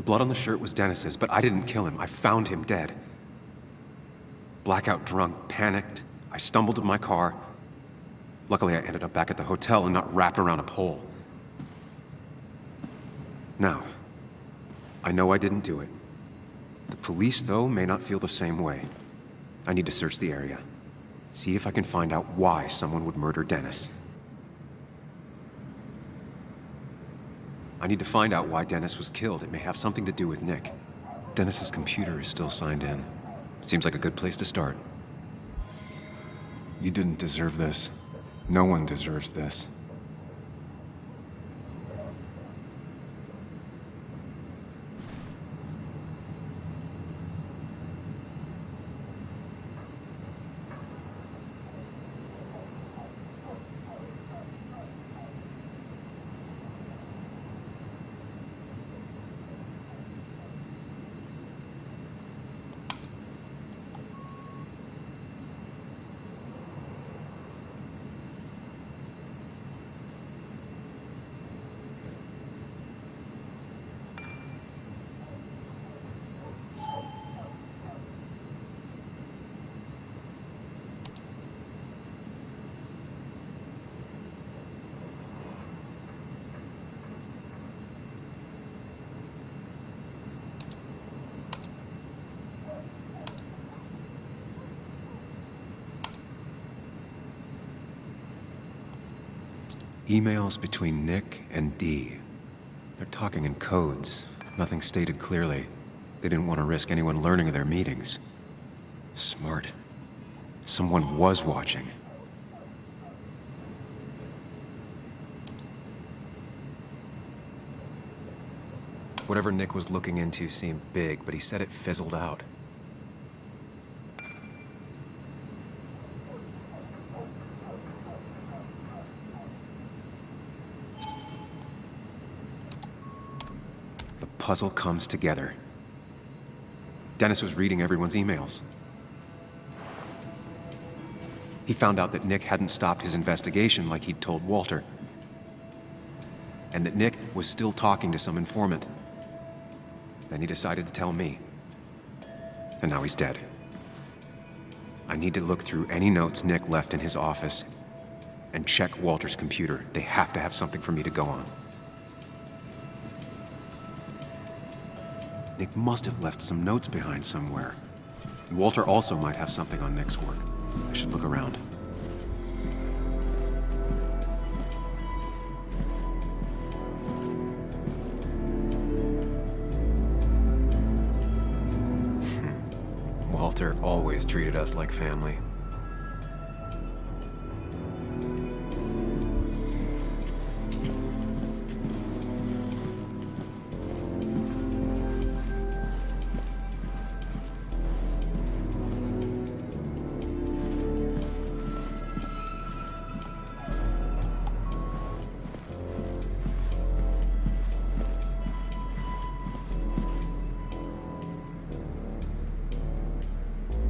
blood on the shirt was Dennis's, but I didn't kill him. I found him dead. Blackout drunk, panicked. I stumbled to my car. Luckily, I ended up back at the hotel and not wrapped around a pole. Now, I know I didn't do it. The police, though, may not feel the same way. I need to search the area. See if I can find out why someone would murder Dennis. I need to find out why Dennis was killed. It may have something to do with Nick. Dennis's computer is still signed in. Seems like a good place to start. You didn't deserve this. No one deserves this. Emails between Nick and Dee. They're talking in codes. Nothing stated clearly. They didn't want to risk anyone learning of their meetings. Smart. Someone was watching. Whatever Nick was looking into seemed big, but he said it fizzled out. Puzzle comes together. Dennis was reading everyone's emails. He found out that Nick hadn't stopped his investigation like he'd told Walter. And that Nick was still talking to some informant. Then he decided to tell me. And now he's dead. I need to look through any notes Nick left in his office and check Walter's computer. They have to have something for me to go on. Nick must have left some notes behind somewhere. Walter also might have something on Nick's work. I should look around. Walter always treated us like family.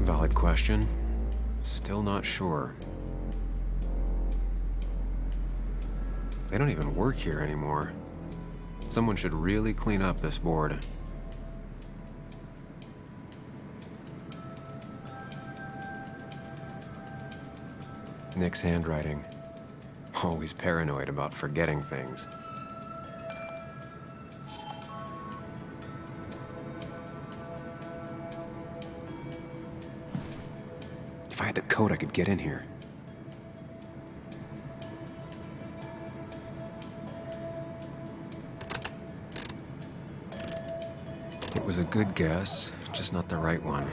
Valid question. Still not sure. They don't even work here anymore. Someone should really clean up this board. Nick's handwriting. Always paranoid about forgetting things. If I had the code, I could get in here. It was a good guess, just not the right one.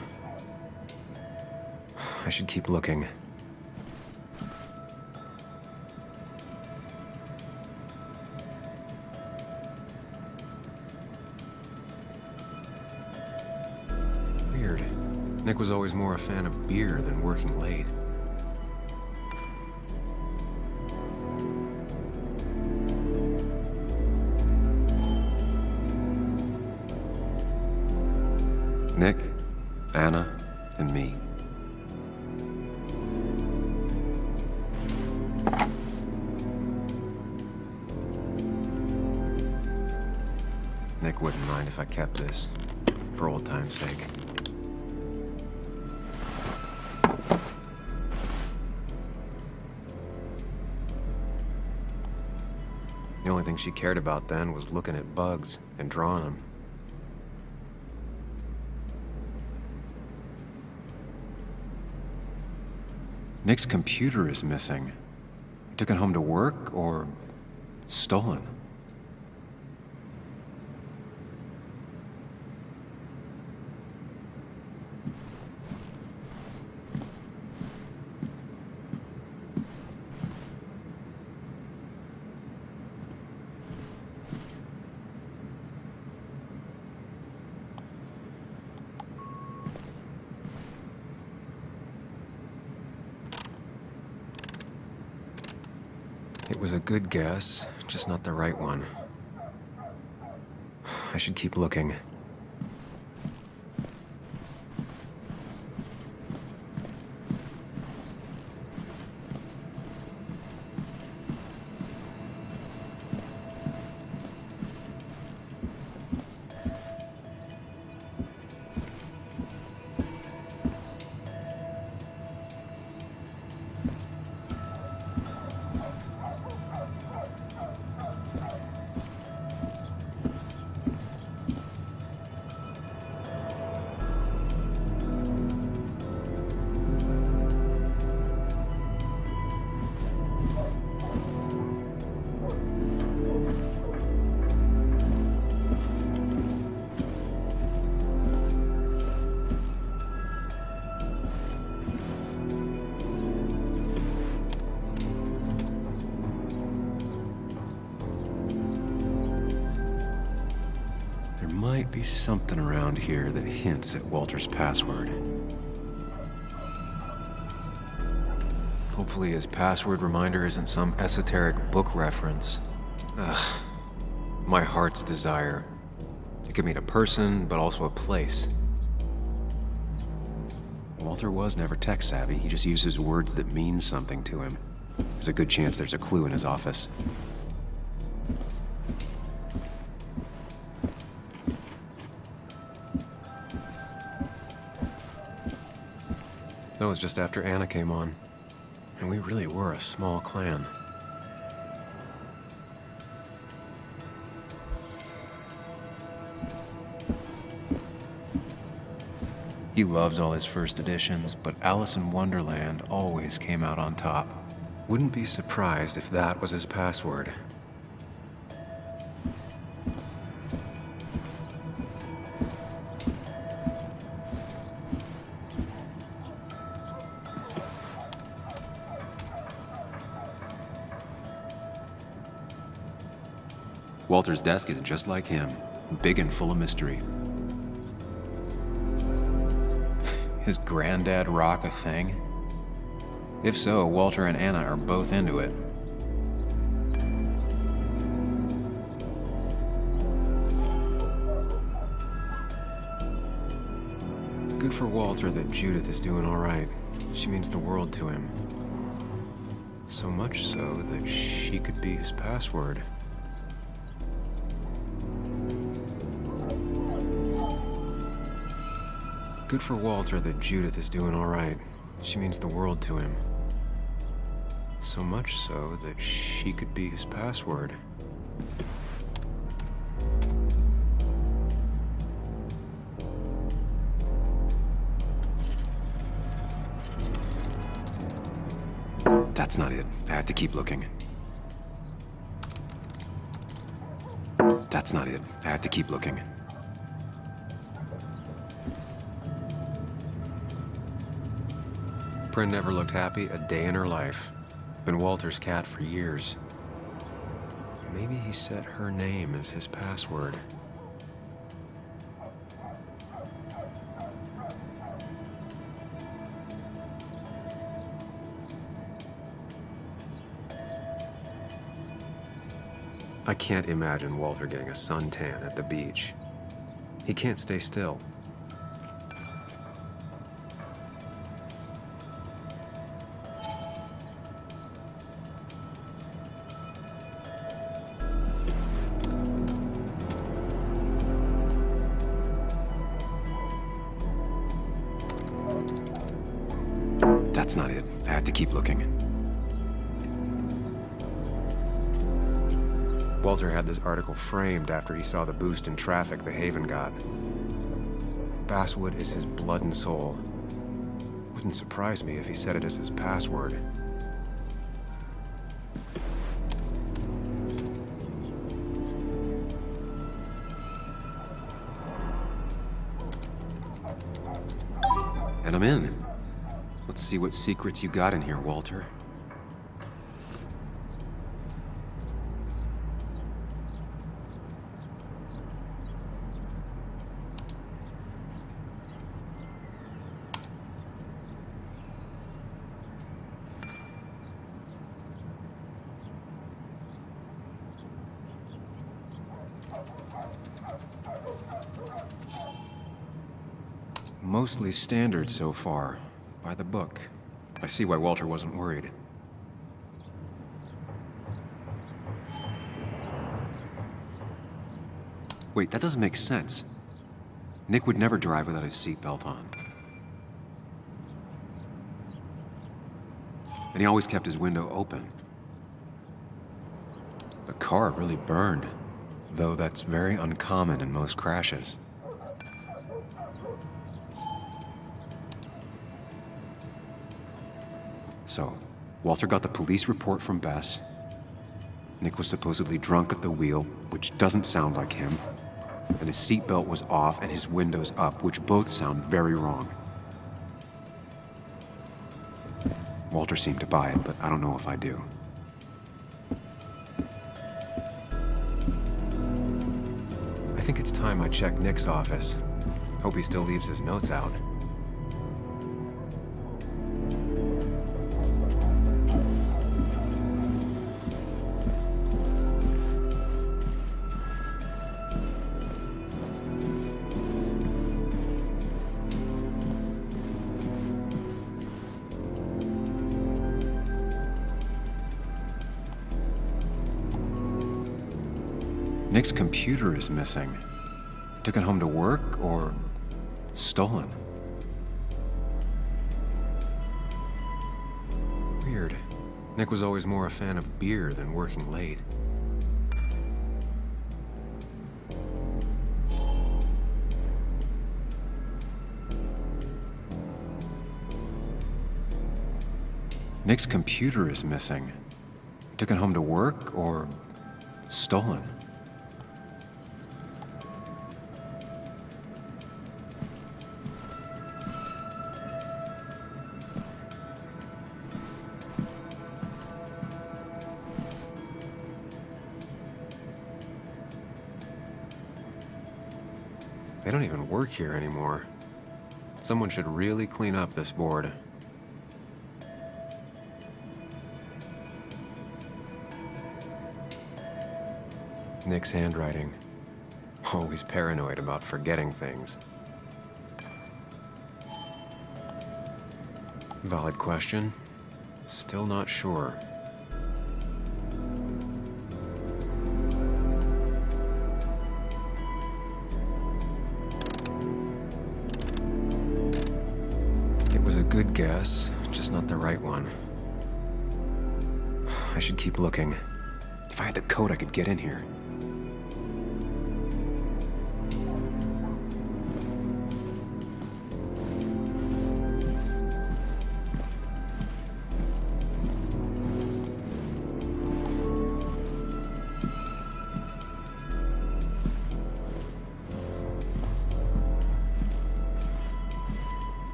I should keep looking. Weird. Nick was always more a fan of beer than working late. Nick, Anna, and me. Nick wouldn't mind if I kept this, for old time's sake. The only thing she cared about then was looking at bugs and drawing them. Nick's computer is missing. He took it home to work or stolen. It was a good guess, just not the right one. I should keep looking. Might be something around here that hints at Walter's password. Hopefully his password reminder isn't some esoteric book reference. Ugh. My heart's desire. It could mean a person, but also a place. Walter was never tech savvy. He just uses words that mean something to him. There's a good chance there's a clue in his office. That was just after Anna came on. And we really were a small clan. He loves all his first editions, but Alice in Wonderland always came out on top. Wouldn't be surprised if that was his password. Walter's desk is just like him, big and full of mystery. Is Granddad rock a thing? If so, Walter and Anna are both into it. Good for Walter that Judith is doing all right. She means the world to him. So much so that she could be his password. Good for Walter that Judith is doing all right. She means the world to him. So much so that she could be his password. That's not it. I have to keep looking. That's not it. I have to keep looking. Prin never looked happy a day in her life. Been Walter's cat for years. Maybe he set her name as his password. I can't imagine Walter getting a suntan at the beach. He can't stay still. That's not it. I have to keep looking. Walter had this article framed after he saw the boost in traffic the Haven got. Basswood is his blood and soul. Wouldn't surprise me if he said it as his password. And I'm in. Let's see what secrets you got in here, Walter. Mostly standard so far, by the book. I see why Walter wasn't worried. Wait, that doesn't make sense. Nick would never drive without his seatbelt on. And he always kept his window open. The car really burned, though that's very uncommon in most crashes. So, Walter got the police report from Bess. Nick was supposedly drunk at the wheel, which doesn't sound like him. And his seatbelt was off and his windows up, which both sound very wrong. Walter seemed to buy it, but I don't know if I do. I think it's time I check Nick's office. Hope he still leaves his notes out. Nick's computer is missing. Took it home to work or stolen? Weird. Nick was always more a fan of beer than working late. Nick's computer is missing. Took it home to work or stolen? They don't even work here anymore. Someone should really clean up this board. Nick's handwriting. Always paranoid about forgetting things. Valid question. Still not sure. It was a good guess, just not the right one. I should keep looking. If I had the code, I could get in here.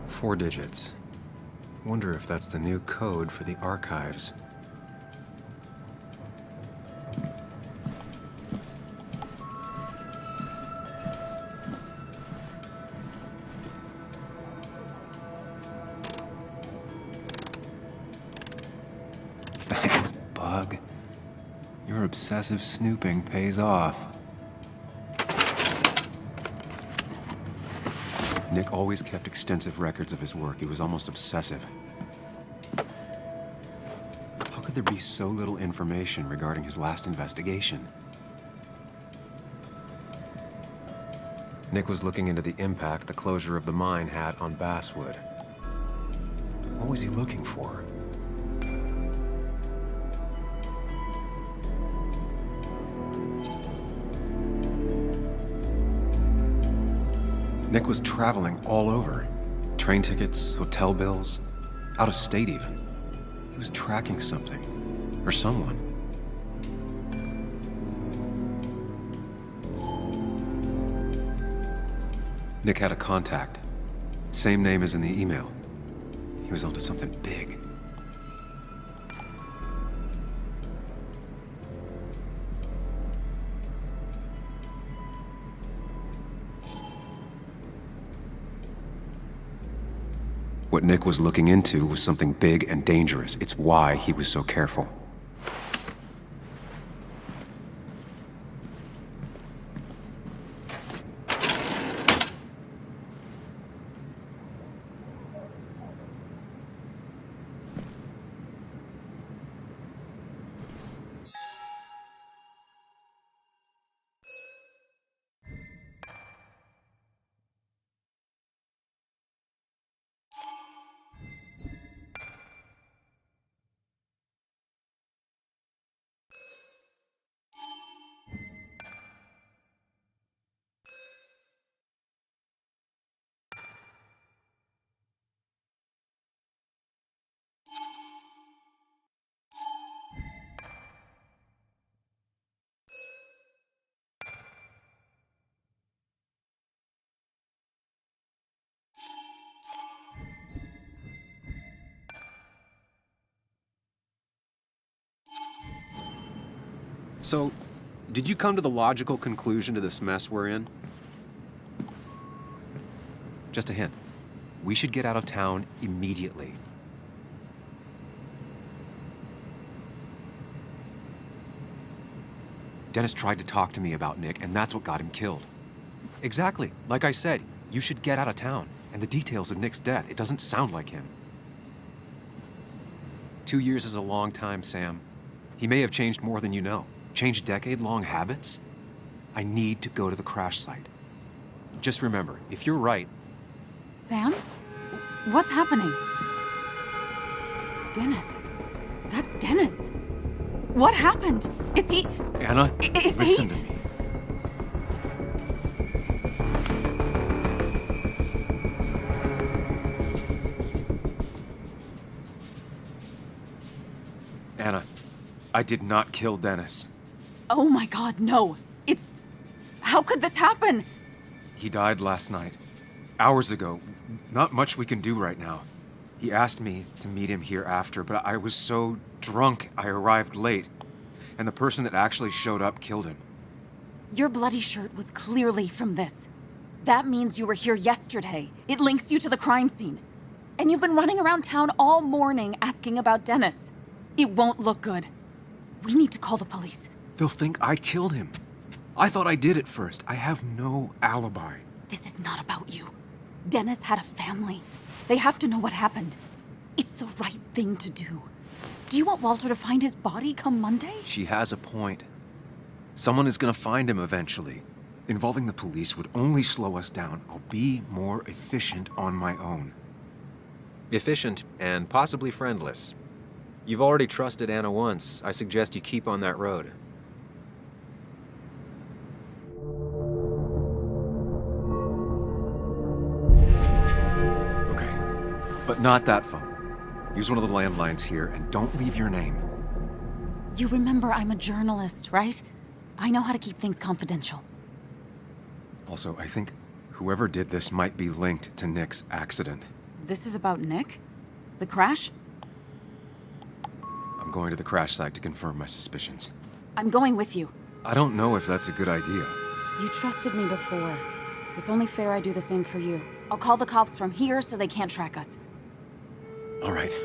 Four digits. Wonder if that's the new code for the archives. Thanks, Bug. Your obsessive snooping pays off. Nick always kept extensive records of his work. He was almost obsessive. How could there be so little information regarding his last investigation? Nick was looking into the impact the closure of the mine had on Basswood. What was he looking for? Nick was traveling all over. Train tickets, hotel bills, out of state even. He was tracking something, or someone. Nick had a contact. Same name as in the email. He was onto something big. What Nick was looking into was something big and dangerous. It's why he was so careful. So, did you come to the logical conclusion to this mess we're in? Just a hint. We should get out of town immediately. Dennis tried to talk to me about Nick, and that's what got him killed. Exactly. Like I said, you should get out of town. And the details of Nick's death, it doesn't sound like him. 2 years is a long time, Sam. He may have changed more than you know. Changed decade-long habits? I need to go to the crash site. Just remember, if you're right... Sam? What's happening? Dennis. That's Dennis. What happened? Is he... Anna, listen to me. Anna, I did not kill Dennis. Oh my God, no. It's... How could this happen? He died last night. Hours ago. Not much we can do right now. He asked me to meet him here after, but I was so drunk I arrived late. And the person that actually showed up killed him. Your bloody shirt was clearly from this. That means you were here yesterday. It links you to the crime scene. And you've been running around town all morning asking about Dennis. It won't look good. We need to call the police. They'll think I killed him. I thought I did at first. I have no alibi. This is not about you. Dennis had a family. They have to know what happened. It's the right thing to do. Do you want Walter to find his body come Monday? She has a point. Someone is gonna find him eventually. Involving the police would only slow us down. I'll be more efficient on my own. Efficient and possibly friendless. You've already trusted Anna once. I suggest you keep on that road. Okay, but not that phone. Use one of the landlines here and don't leave your name. You remember I'm a journalist, right? I know how to keep things confidential. Also, I think whoever did this might be linked to Nick's accident. This is about Nick? The crash? I'm going to the crash site to confirm my suspicions. I'm going with you. I don't know if that's a good idea. You trusted me before. It's only fair I do the same for you. I'll call the cops from here so they can't track us. All right.